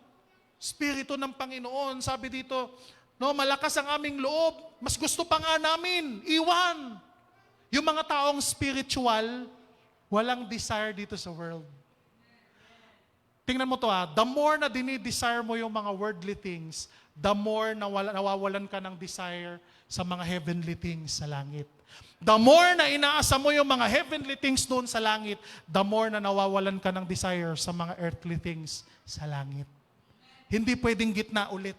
Espiritu ng Panginoon, sabi dito, no, malakas ang aming loob, mas gusto pa nga namin, iwan. Yung mga taong spiritual, walang desire dito sa world. Tingnan mo to the more na dinidesire mo yung mga worldly things, the more na nawawalan ka ng desire sa mga heavenly things sa langit. The more na inaasa mo yung mga heavenly things doon sa langit, the more na nawawalan ka ng desire sa mga earthly things sa langit. Hindi pwedeng gitna ulit.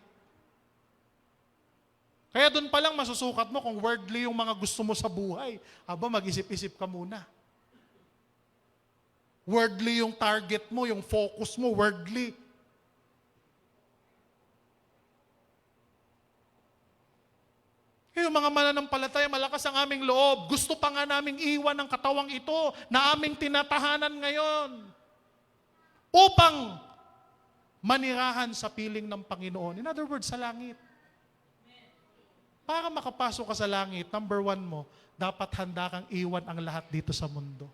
Kaya doon pa lang masusukat mo kung worldly yung mga gusto mo sa buhay. Aba, mag-isip-isip ka muna. Worldly yung target mo, yung focus mo, worldly. Yung mga mananampalataya, malakas ang aming loob. Gusto pa nga naming iwan ang katawang ito na aming tinatahanan ngayon upang manirahan sa piling ng Panginoon. In other words, sa langit. Para makapasok ka sa langit, number one mo, dapat handa kang iwan ang lahat dito sa mundo.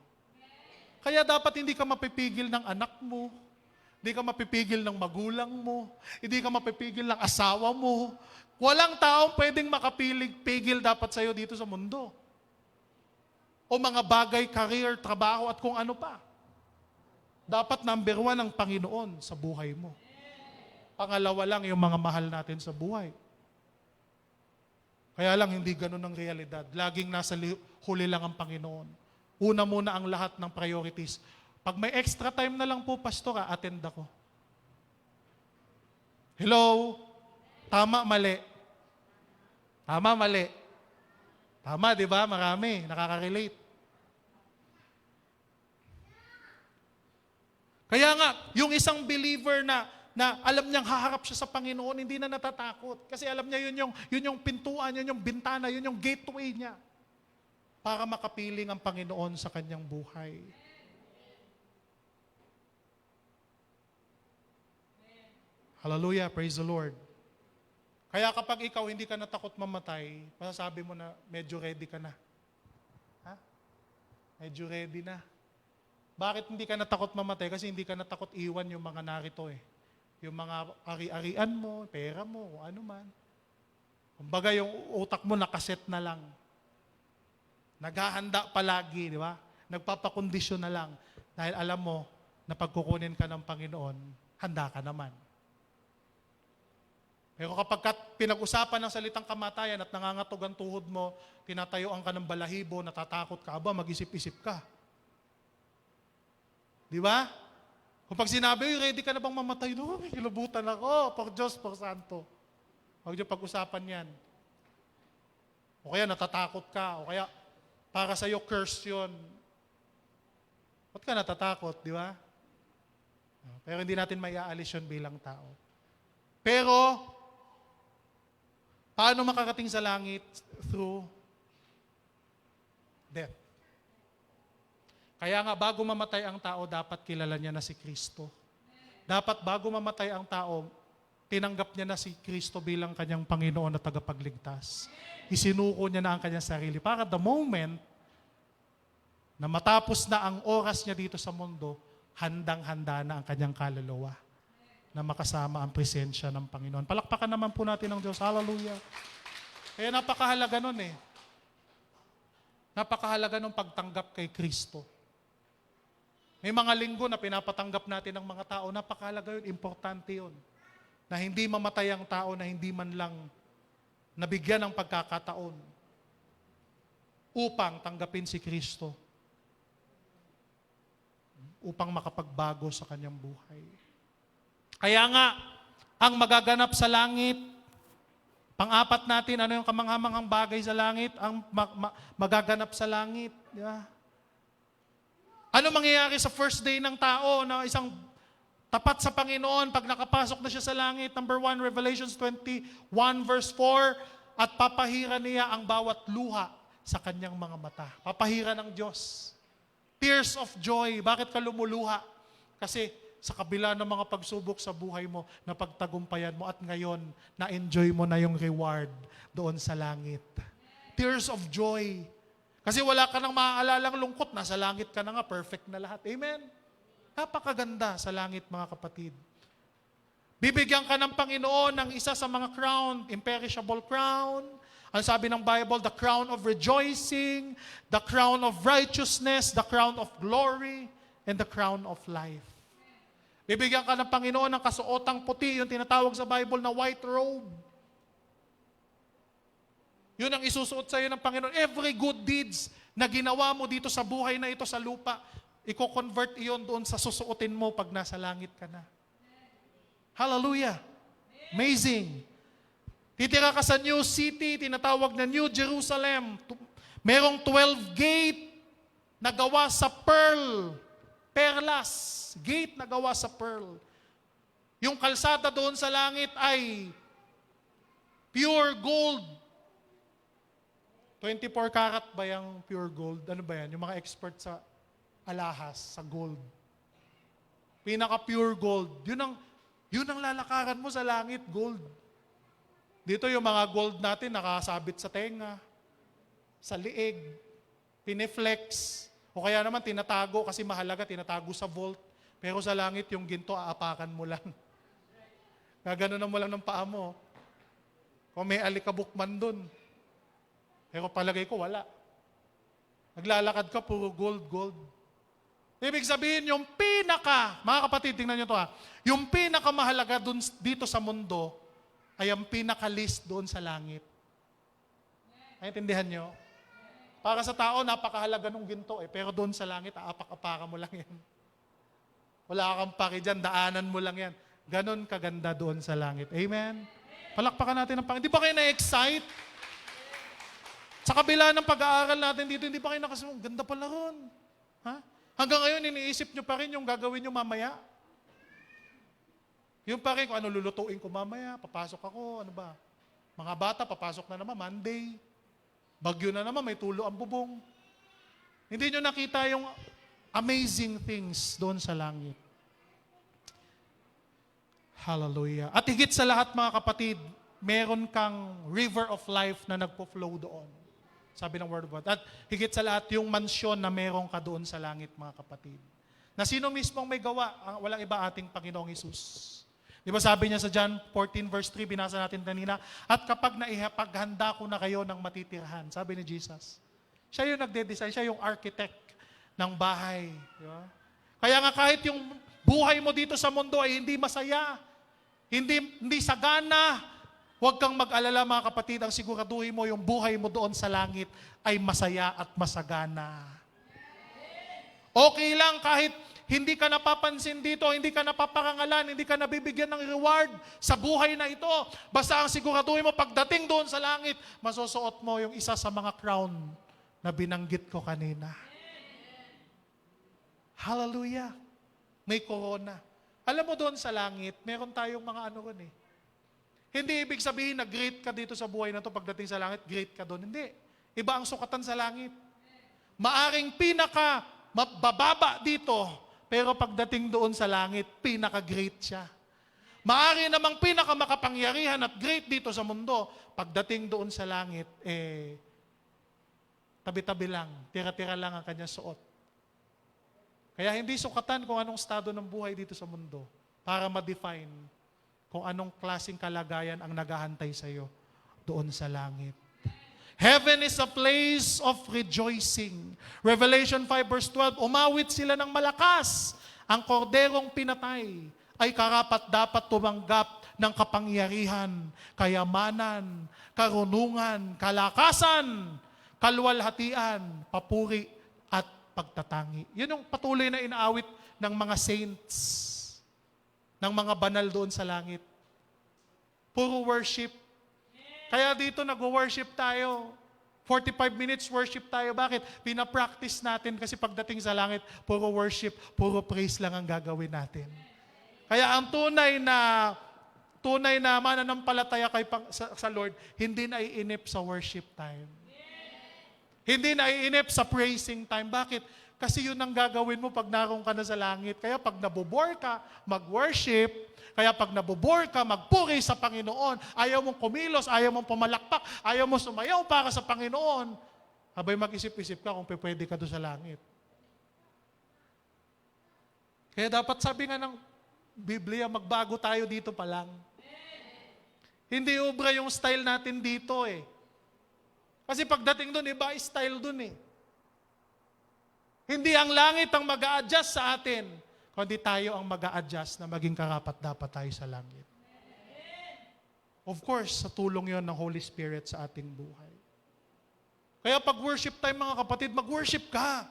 Kaya dapat hindi ka mapipigil ng anak mo, hindi ka mapipigil ng magulang mo, hindi ka mapipigil ng asawa mo. Walang taong pwedeng makapigil dapat sa'yo dito sa mundo. O mga bagay, career, trabaho at kung ano pa. Dapat number one ang Panginoon sa buhay mo. Pangalawa lang yung mga mahal natin sa buhay. Kaya lang hindi ganun ang realidad. Laging nasa huli lang ang Panginoon. Una muna ang lahat ng priorities. Pag may extra time na lang po, pastor, attend ako. Hello? Tama, mali. Tama, mali. Tama, di ba? Marami. Nakaka-relate. Kaya nga, yung isang believer na alam niyang haharap siya sa Panginoon, hindi na natatakot. Kasi alam niya yun yung pintuan, yun yung bintana, yun yung gateway niya para makapiling ang Panginoon sa kanyang buhay. Hallelujah, praise the Lord. Kaya kapag ikaw hindi ka natakot mamatay, masasabi mo na medyo ready ka na. Ha? Medyo ready na. Bakit hindi ka natakot mamatay? Kasi hindi ka natakot iwan yung mga narito eh. Yung mga ari-arian mo, pera mo, ano man. Kumbaga yung utak mo nakaset na lang. Naghahanda palagi, di ba? Nagpapakondisyon na lang. Dahil alam mo na pagkukunin ka ng Panginoon, handa ka naman. Pero kapag pinag-usapan ng salitang kamatayan at nangangatog ang tuhod mo, tinatayuan ka ng balahibo, natatakot ka, mag-isip-isip ka. Di ba? Kung pag sinabi, ready ka na bang mamatay? No, kilubutan ako. Por Diyos, por Santo. Huwag niyo pag-usapan yan. O kaya natatakot ka. O kaya para sa'yo curse yun. Ba't ka natatakot, di ba? Pero hindi natin maiaalis yun bilang tao. Pero, paano makakating sa langit? Through death. Kaya nga, bago mamatay ang tao, dapat kilala niya na si Kristo. Dapat bago mamatay ang tao, tinanggap niya na si Kristo bilang kanyang Panginoon na tagapagligtas. Isinuko niya na ang kanyang sarili. Para the moment na matapos na ang oras niya dito sa mundo, handang-handa na ang kanyang kaluluwa na makasama ang presensya ng Panginoon. Palakpakan naman po natin ng Diyos. Hallelujah. Kaya napakahalaga nun eh. Napakahalaga nung pagtanggap kay Kristo. May mga linggo na pinapatanggap natin ng mga tao, napakahalaga yun, importante yun. Na hindi mamatay ang tao, na hindi man lang nabigyan ng pagkakataon upang tanggapin si Kristo, upang makapagbago sa kanyang buhay. Kaya nga, ang magaganap sa langit, pang-apat natin, ano yung kamanghamanghang bagay sa langit? Ang magaganap sa langit. Di ba? Ano mangyayari sa first day ng tao na isang tapat sa Panginoon pag nakapasok na siya sa langit? Number 1, Revelations 21 verse 4, at papahira niya ang bawat luha sa kanyang mga mata. Papahira ng Diyos. Tears of joy. Bakit ka lumuluha? Kasi sa kabila ng mga pagsubok sa buhay mo, napagtagumpayan mo at ngayon, na-enjoy mo na yung reward doon sa langit. Tears of joy. Kasi wala ka nang maaalalang lungkot, nasa langit ka na nga, perfect na lahat. Amen? Napakaganda sa langit, mga kapatid. Bibigyan ka ng Panginoon ng isa sa mga crown, imperishable crown. Ang sabi ng Bible, the crown of rejoicing, the crown of righteousness, the crown of glory, and the crown of life. Bibigyan ka ng Panginoon ng kasuotang puti, yung tinatawag sa Bible na white robe. Yun ang isusuot sa iyo ng Panginoon. Every good deeds na ginawa mo dito sa buhay na ito sa lupa, i-convert iyon doon sa susuotin mo pag nasa langit ka na. Hallelujah! Amazing! Titira ka sa New City, tinatawag na New Jerusalem. Merong 12 gate na gawa sa pearl. Perlas. Gate na gawa sa pearl. Yung kalsada doon sa langit ay pure gold. 24 karat ba yung pure gold? Ano ba yan? Yung mga expert sa alahas, sa gold. Pinaka-pure gold. Yun ang lalakaran mo sa langit, gold. Dito yung mga gold natin nakasabit sa tenga, sa liig, piniflex, o kaya naman tinatago kasi mahalaga, tinatago sa vault. Pero sa langit yung ginto, aapakan mo lang. Gaganon mo lang ng paa mo. Kung may alikabok man dun. Pero palagay ko, wala. Naglalakad ka, puro gold, gold. Ibig sabihin, yung mga kapatid, tingnan nyo to ha, yung pinakamahalaga dun, dito sa mundo, ay ang pinaka-least doon sa langit. Naintindihan nyo? Para sa tao, napakahalaga nung ginto pero doon sa langit, aapak-apaka mo lang yan. Wala kang paki dyan, daanan mo lang yan. Ganon kaganda doon sa langit. Amen? Palakpakan natin ang Panginoon. Di ba kayo na-excite? Sa kabila ng pag-aaral natin dito, hindi ba kayo ganda pala ron? Ha? Hanggang ngayon, iniisip nyo pa rin yung gagawin nyo mamaya? Yung pa rin kung ano lulutuin ko mamaya, papasok ako, ano ba? Mga bata, papasok na naman, Monday. Bagyo na naman, may tulo ang bubong. Hindi nyo nakita yung amazing things doon sa langit. Hallelujah. At higit sa lahat mga kapatid, meron kang river of life na nagpo-flow doon. Sabi ng Word of God. At higit sa lahat, yung mansyon na meron ka doon sa langit mga kapatid. Na sino mismong may gawa? Walang iba ating Panginoong Hesus. Di ba sabi niya sa John 14 verse 3, binasa natin kanina, at kapag naipaghanda ko na kayo ng matitirhan, sabi ni Jesus, siya yung nagde-design, siya yung architect ng bahay. Di ba? Kaya nga kahit yung buhay mo dito sa mundo ay hindi masaya, hindi sagana, huwag kang mag-alala mga kapatid, ang siguraduhin mo yung buhay mo doon sa langit ay masaya at masagana. Okay lang kahit hindi ka napapansin dito, hindi ka napaparangalan, hindi ka nabibigyan ng reward sa buhay na ito. Basta ang siguraduhin mo, pagdating doon sa langit, masusuot mo yung isa sa mga crown na binanggit ko kanina. Hallelujah! May corona. Alam mo doon sa langit, meron tayong mga ano ron eh. Hindi ibig sabihin na great ka dito sa buhay na to pagdating sa langit, great ka doon. Hindi. Iba ang sukatan sa langit. Maaring bababa dito, pero pagdating doon sa langit, pinaka-great siya. Maari namang pinaka-makapangyarihan at great dito sa mundo, pagdating doon sa langit, tabi-tabi lang, tira-tira lang ang kanyang suot. Kaya hindi sukatan kung anong estado ng buhay dito sa mundo para ma-define kung anong klaseng kalagayan ang naghahantay sa iyo doon sa langit. Heaven is a place of rejoicing. Revelation 5 verse 12, umawit sila ng malakas. Ang korderong pinatay ay karapat-dapat tumanggap ng kapangyarihan, kayamanan, karunungan, kalakasan, kalwalhatian, papuri, at pagtatangi. Yun yung patuloy na inaawit ng mga saints, ng mga banal doon sa langit. Puro worship. Kaya dito nag-worship tayo. 45 minutes worship tayo. Bakit? Pinapractice natin kasi pagdating sa langit, puro worship, puro praise lang ang gagawin natin. Kaya ang tunay na mananampalataya sa Lord, hindi na iinip sa worship time. Hindi na iinip sa praising time. Bakit? Kasi yun ang gagawin mo pag naroon ka na sa langit. Kaya pag nabobore ka, mag-worship. Kaya pag nabobore ka, magpuri sa Panginoon. Ayaw mong kumilos, ayaw mong pumalakpak, ayaw mong sumayaw para sa Panginoon. Habay mag-isip-isip ka kung pwede ka doon sa langit. Kaya dapat sabi nga ng Biblia, magbago tayo dito pa lang. Hindi ubra yung style natin dito eh. Kasi pagdating doon, iba style doon eh. Hindi ang langit ang mag-a-adjust sa atin, kundi tayo ang mag-a-adjust na maging karapat-dapat tayo sa langit. Of course, sa tulong yon ng Holy Spirit sa ating buhay. Kaya pag worship time mga kapatid, mag-worship ka.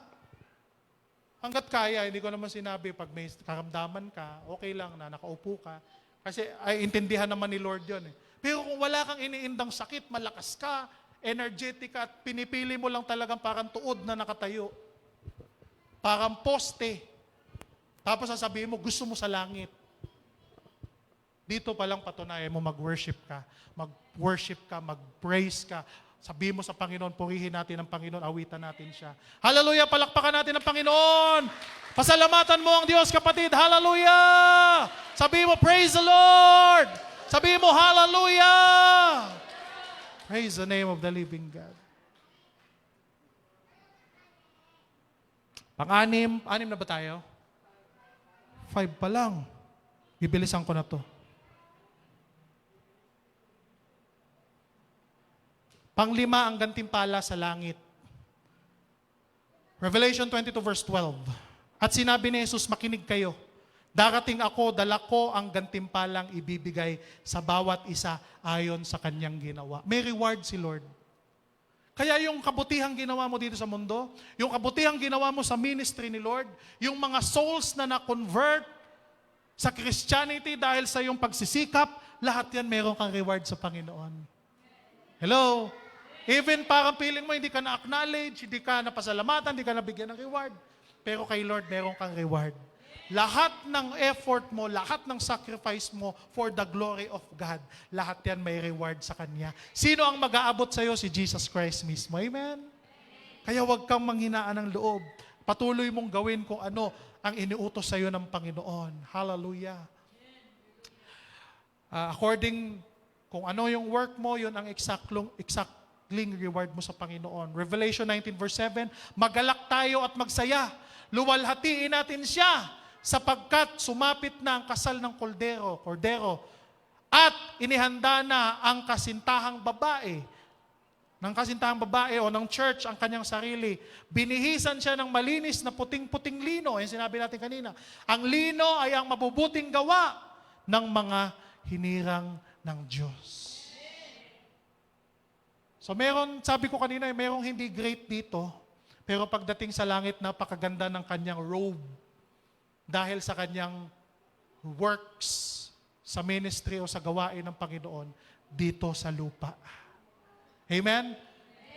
Hanggat kaya, hindi ko naman sinabi, pag may karamdaman ka, okay lang na nakaupo ka. Kasi ay intindihan naman ni Lord yon eh. Pero kung wala kang iniindang sakit, malakas ka, energetic ka, at pinipili mo lang talagang parang tuod na nakatayo. Parang poste. Tapos sasabihin mo, gusto mo sa langit. Dito pa lang patunayan mo, mag-worship ka. Mag-worship ka, mag-praise ka. Sabihin mo sa Panginoon, purihin natin ang Panginoon, awitan natin siya. Hallelujah, palakpakan natin ang Panginoon. Pasalamatan mo ang Diyos, kapatid. Hallelujah! Sabihin mo, praise the Lord! Sabihin mo, hallelujah! Praise the name of the living God. Pang-anim, anim na ba tayo? 5 pa lang. Bibilisan ko na to. Pang-5, ang gantimpala sa langit. Revelation 22 verse 12. At sinabi ni Jesus, makinig kayo. Darating ako, dala ko ang gantimpalang ibibigay sa bawat isa ayon sa kanyang ginawa. May reward si Lord. Kaya yung kabutihang ginawa mo dito sa mundo, yung kabutihang ginawa mo sa ministry ni Lord, yung mga souls na na-convert sa Christianity dahil sa iyong pagsisikap, lahat yan meron kang reward sa Panginoon. Hello? Even parang feeling mo, hindi ka na-acknowledge, hindi ka napasalamatan, hindi ka nabigyan ng reward. Pero kay Lord, meron kang reward. Lahat ng effort mo, lahat ng sacrifice mo for the glory of God, lahat yan may reward sa Kanya. Sino ang mag-aabot sa iyo? Si Jesus Christ mismo. Amen? Kaya huwag kang manghinaan ng loob. Patuloy mong gawin kung ano ang iniutos sa iyo ng Panginoon. Hallelujah. According kung ano yung work mo, yun ang exactly reward mo sa Panginoon. Revelation 19 verse 7, magalak tayo at magsaya. Luwalhatiin natin siya sapagkat sumapit na ang kasal ng kordero, at inihanda na ang kasintahang babae o ng church ang kanyang sarili. Binihisan siya ng malinis na puting-puting lino. Yan sinabi natin kanina. Ang lino ay ang mabubuting gawa ng mga hinirang ng Diyos. So sabi ko kanina, merong hindi great dito, pero pagdating sa langit, napakaganda ng kanyang robe dahil sa kanyang works sa ministry o sa gawain ng Panginoon dito sa lupa. Amen?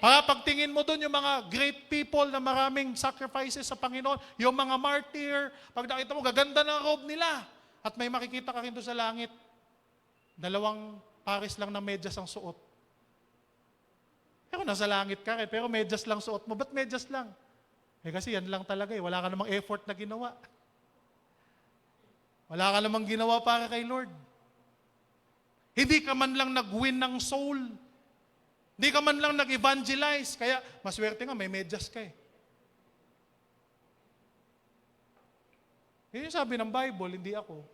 Pagtingin mo doon yung mga great people na maraming sacrifices sa Panginoon, yung mga martyr, pag nakita mo, gaganda ng robe nila. At may makikita ka rin doon sa langit, 2 pares lang na medyas ang suot. Pero nasa langit ka rin, pero medyas lang suot mo. Ba't medyas lang? Kasi yan lang talaga wala ka namang effort na ginawa. Wala ka namang ginawa para kay Lord. Hindi ka man lang nag-win ng soul. Hindi ka man lang nag-evangelize. Kaya, maswerte nga, may medyas ka Yun yung sabi ng Bible, hindi ako.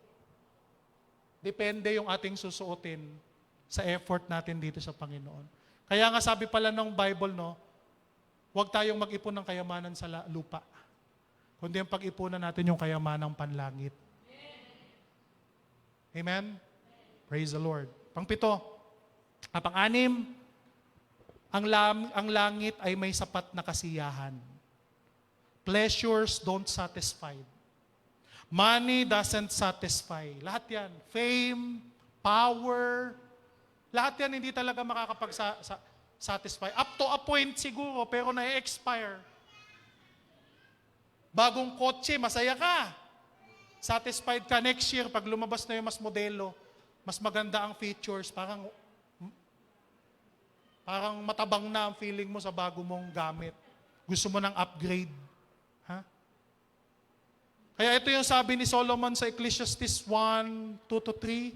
Depende yung ating susuotin sa effort natin dito sa Panginoon. Kaya nga sabi pala ng Bible, huwag tayong mag-ipon ng kayamanan sa lupa. Kundi ang pag-ipunan natin yung kayamanang panlangit. Amen? Praise the Lord. Pang-7, pang-6, ang langit ay may sapat na kasiyahan. Pleasures don't satisfy. Money doesn't satisfy. Lahat yan. Fame, power, lahat yan hindi talaga makakapag-satisfy. Up to a point siguro, pero na-expire. Bagong kotse, masaya ka. Satisfied ka next year, pag lumabas na yung mas modelo, mas maganda ang features, parang matabang na ang feeling mo sa bago mong gamit. Gusto mo ng upgrade. Kaya ito yung sabi ni Solomon sa Ecclesiastes 1:2-3.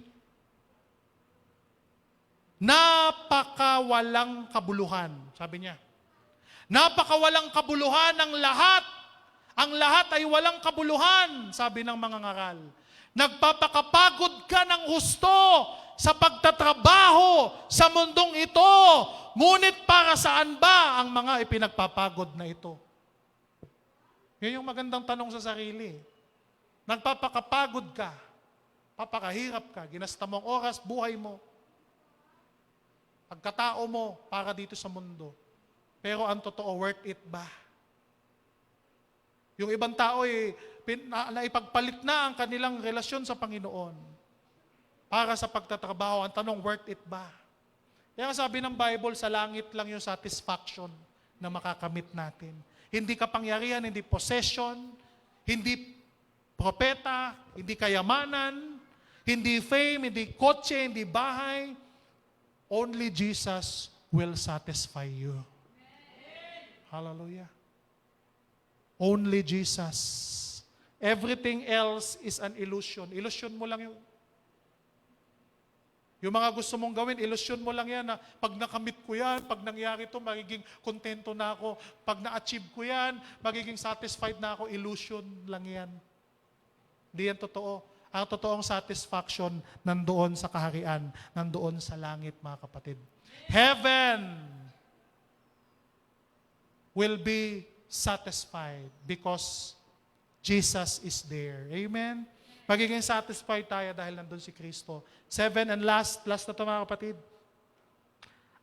Napakawalang kabuluhan, sabi niya. Napakawalang kabuluhan ng lahat. Ang lahat ay walang kabuluhan, sabi ng mga ngaral. Nagpapakapagod ka ng husto sa pagtatrabaho sa mundong ito. Ngunit para saan ba ang mga ipinagpapagod na ito? Yun yung magandang tanong sa sarili. Nagpapakapagod ka, papakahirap ka, ginasta mo ang oras, buhay mo, pagkatao mo para dito sa mundo. Pero ang totoo, worth it ba? Yung ibang tao naipagpalit na ang kanilang relasyon sa Panginoon para sa pagtatrabaho. Ang tanong, worth it ba? Kaya sabi ng Bible, sa langit lang yung satisfaction na makakamit natin. Hindi kapangyarihan, hindi possession, hindi propeta, hindi kayamanan, hindi fame, hindi kotse, hindi bahay. Only Jesus will satisfy you. Hallelujah. Only Jesus. Everything else is an illusion. Illusion mo lang yung... Yung mga gusto mong gawin, ilusyon mo lang yan na pag nakamit ko yan, pag nangyari to, magiging kontento na ako. Pag na-achieve ko yan, magiging satisfied na ako. Illusion lang yan. Hindi yan totoo. Ang totoong satisfaction nandoon sa kaharian, nandoon sa langit, mga kapatid. Heaven will be satisfied because Jesus is there. Amen? Magiging satisfied tayo dahil nandun si Kristo. 7 and last na to mga kapatid.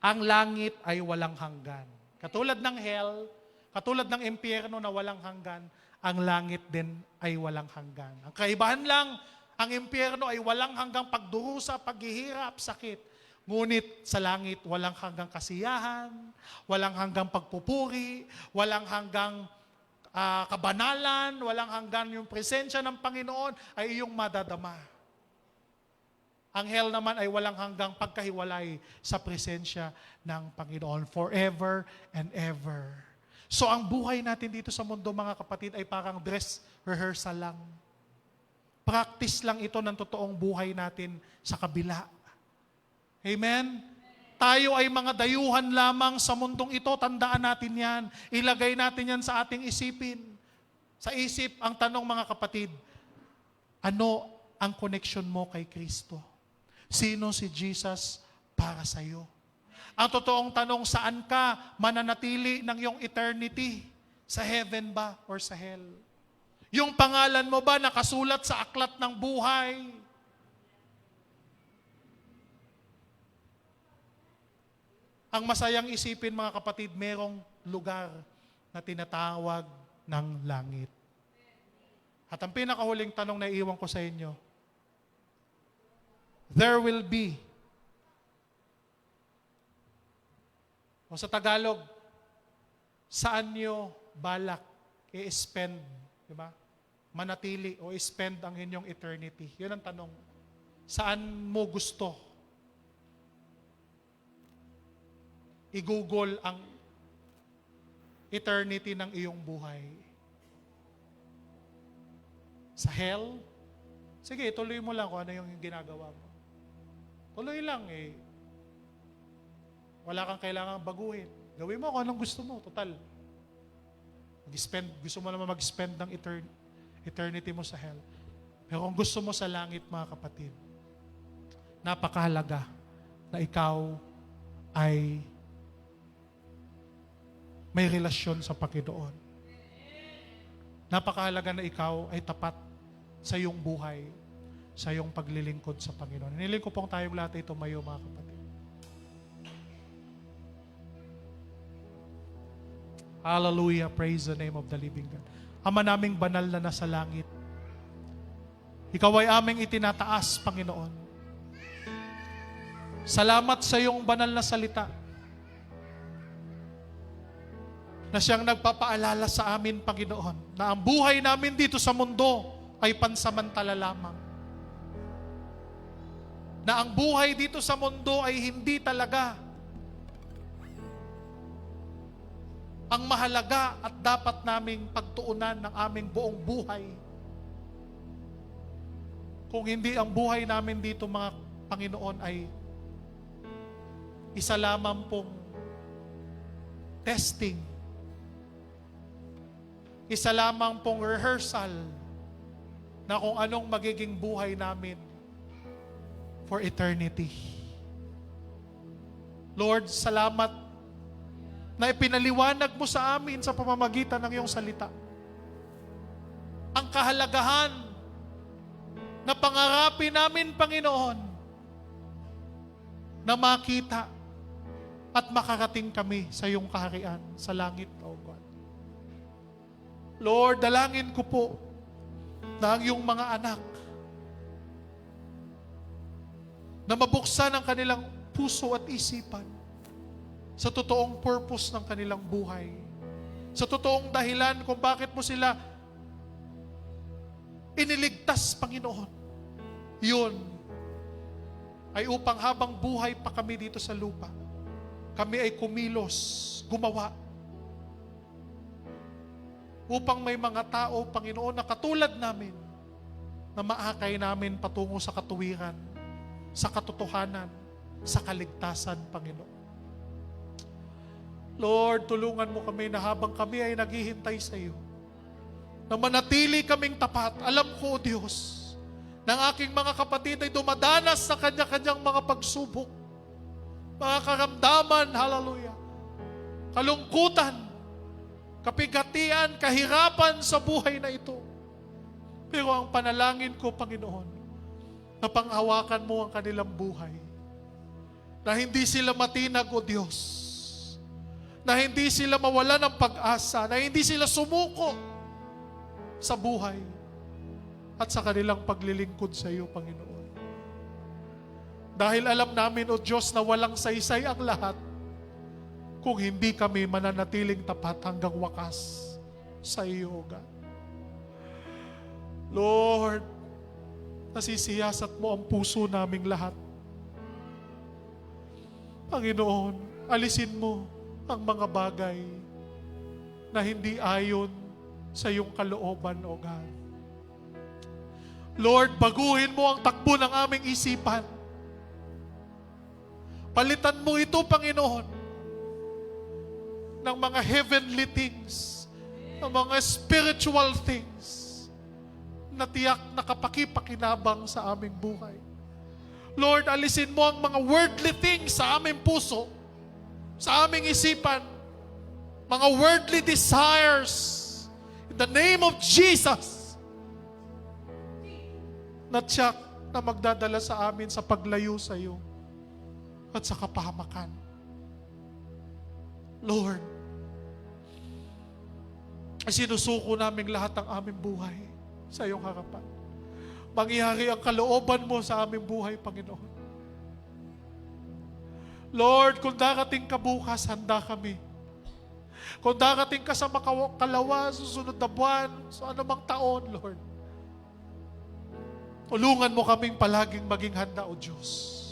Ang langit ay walang hanggan. Katulad ng hell, katulad ng impyerno na walang hanggan, ang langit din ay walang hanggan. Ang kaibahan lang, ang impyerno ay walang hanggang pagdurusa, paghihirap, sakit. Ngunit sa langit, walang hanggang kasiyahan, walang hanggang pagpupuri, walang hanggang kabanalan, walang hanggan yung presensya ng Panginoon ay iyong madadama. Ang hell naman ay walang hanggang pagkahiwalay sa presensya ng Panginoon forever and ever. So ang buhay natin dito sa mundo, mga kapatid, ay parang dress rehearsal lang. Practice lang ito ng totoong buhay natin sa kabila. Amen? Tayo ay mga dayuhan lamang sa mundong ito. Tandaan natin yan. Ilagay natin yan sa ating isipin. Sa isip, ang tanong mga kapatid, ano ang connection mo kay Kristo? Sino si Jesus para sa iyo? Ang totoong tanong, saan ka mananatili ng iyong eternity? Sa heaven ba or sa hell? Yung pangalan mo ba nakasulat sa aklat ng buhay? Ang masayang isipin, mga kapatid, merong lugar na tinatawag ng langit. At ang pinakahuling tanong na iiwan ko sa inyo, there will be, o sa Tagalog, saan nyo balak i-spend, di ba? Manatili o i-spend ang inyong eternity. Yun ang tanong. Saan mo gusto i-google ang eternity ng iyong buhay? Sa hell? Sige, tuloy mo lang kung ano yung ginagawa mo. Tuloy lang eh. Wala kang kailangang baguhin. Gawin mo kung anong gusto mo. Total. Gusto mo naman mag-spend ng eternity mo sa hell. Pero kung gusto mo sa langit, mga kapatid, napakahalaga na ikaw ay may relasyon sa Panginoon. Napakahalaga na ikaw ay tapat sa iyong buhay, sa iyong paglilingkod sa Panginoon. Hiniling ko pong tayong lahat ay tumayo, mga kapatid. Hallelujah, praise the name of the living God. Ama naming banal na nasa langit, Ikaw ay aming itinataas, Panginoon. Salamat sa iyong banal na salita na siyang nagpapaalala sa amin, Panginoon, na ang buhay namin dito sa mundo ay pansamantala lamang. Na ang buhay dito sa mundo ay hindi talaga ang mahalaga at dapat naming pagtuunan ng aming buong buhay. Kung hindi ang buhay namin dito, mga Panginoon, ay isa lamang pong testing, isa lamang pong rehearsal na kung anong magiging buhay namin for eternity. Lord, salamat na ipinaliwanag mo sa amin sa pamamagitan ng iyong salita ang kahalagahan na pangarapin namin, Panginoon, na makita at makarating kami sa iyong kaharian sa langit, O God. Lord, dalangin ko po na ang iyong mga anak na mabuksan ang kanilang puso at isipan sa totoong purpose ng kanilang buhay, sa totoong dahilan kung bakit mo sila iniligtas, Panginoon. Yun ay upang habang buhay pa kami dito sa lupa, kami ay kumilos, gumawa, upang may mga tao, Panginoon, na katulad namin, na maakay namin patungo sa katuwiran, sa katotohanan, sa kaligtasan, Panginoon. Lord, tulungan mo kami na habang kami ay naghihintay sa iyo, na manatili kaming tapat. Alam ko, O Diyos, ng aking mga kapatid ay dumadanas sa kanya-kanyang mga pagsubok, mga karamdaman, hallelujah, kalungkutan, kapigatian, kahirapan sa buhay na ito. Pero ang panalangin ko, Panginoon, na panghawakan mo ang kanilang buhay, na hindi sila matinag, O Diyos, na hindi sila mawala ng pag-asa, na hindi sila sumuko sa buhay at sa kanilang paglilingkod sa iyo, Panginoon. Dahil alam namin, O Diyos, na walang saysay ang lahat kung hindi kami mananatiling tapat hanggang wakas sa iyo, O God. Lord, nasisiyasat mo ang puso naming lahat. Panginoon, alisin mo ang mga bagay na hindi ayon sa iyong kalooban, O God. Lord, baguhin mo ang takbo ng aming isipan. Palitan mo ito, Panginoon, ng mga heavenly things, ng mga spiritual things na tiyak nakapakipakinabang sa aming buhay. Lord, alisin mo ang mga worldly things sa aming puso, sa aming isipan, mga worldly desires, in the name of Jesus, na tiyak na magdadala sa amin sa paglayo sa iyo at sa kapahamakan. Lord, sinusuko namin lahat ng aming buhay sa iyong harapan. Mangyari ang kalooban mo sa aming buhay, Panginoon. Lord, kung darating ka bukas, handa kami. Kung darating ka sa makalawa, susunod na buwan, sa anumang taon, Lord, tulungan mo kaming palaging maging handa, O Diyos.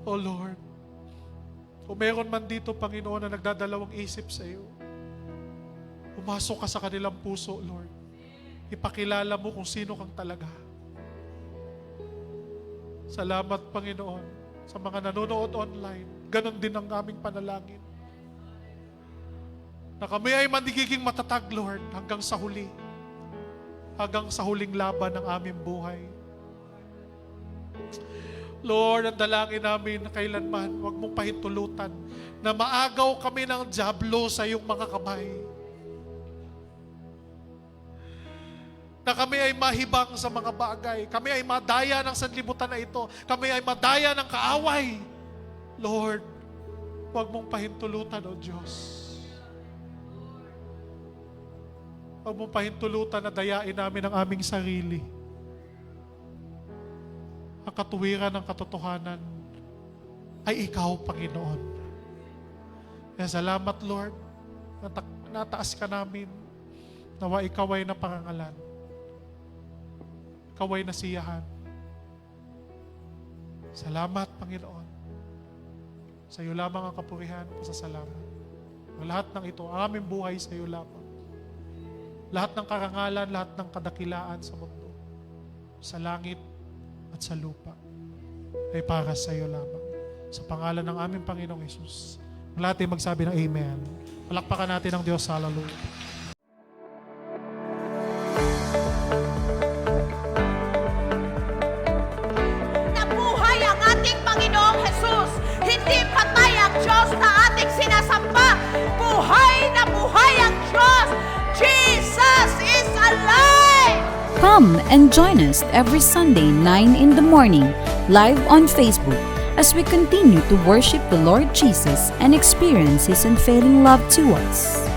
O Lord, kung meron man dito, Panginoon, na nagdadalawang isip sa iyo, pumasok ka sa kanilang puso, Lord. Ipakilala mo kung sino kang talaga. Salamat, Panginoon, sa mga nanonood online. Ganon din ang aming panalangin. Na kami ay manigiging matatag, Lord, hanggang sa huli. Hanggang sa huling laban ng aming buhay. Lord, ang dalangin namin na kailanman, huwag mong pahintulutan na maagaw kami ng dyablo sa iyong mga kamay. Na kami ay mahibang sa mga bagay. Kami ay madaya ng sanlibutan na ito. Kami ay madaya ng kaaway. Lord, huwag mong pahintulutan, O Diyos. Huwag mong pahintulutan na dayain namin ang aming sarili. Ang katuwiran ng katotohanan ay ikaw, Panginoon. Kaya salamat, Lord, nataas ka namin. Nawa ikaw ay naparangalan. Ikaw ay nasiyahan. Salamat, Panginoon. Sa iyo lamang ang kapurihan, pasasalamat. Ang lahat ng ito, ang aming buhay sa iyo lamang. Lahat ng karangalan, lahat ng kadakilaan sa mundo, sa langit at sa lupa, ay para sa iyo lamang. Sa pangalan ng aming Panginoong Hesus. Ang lahat ay magsabi ng Amen. Palakpakan natin ang Diyos. Hallelujah. Hindi patay ang Diyos na ating sinasamba. Buhay na buhay ang Diyos. Jesus is alive! Come and join us every Sunday 9 in the morning, live on Facebook, as we continue to worship the Lord Jesus and experience His unfailing love to us.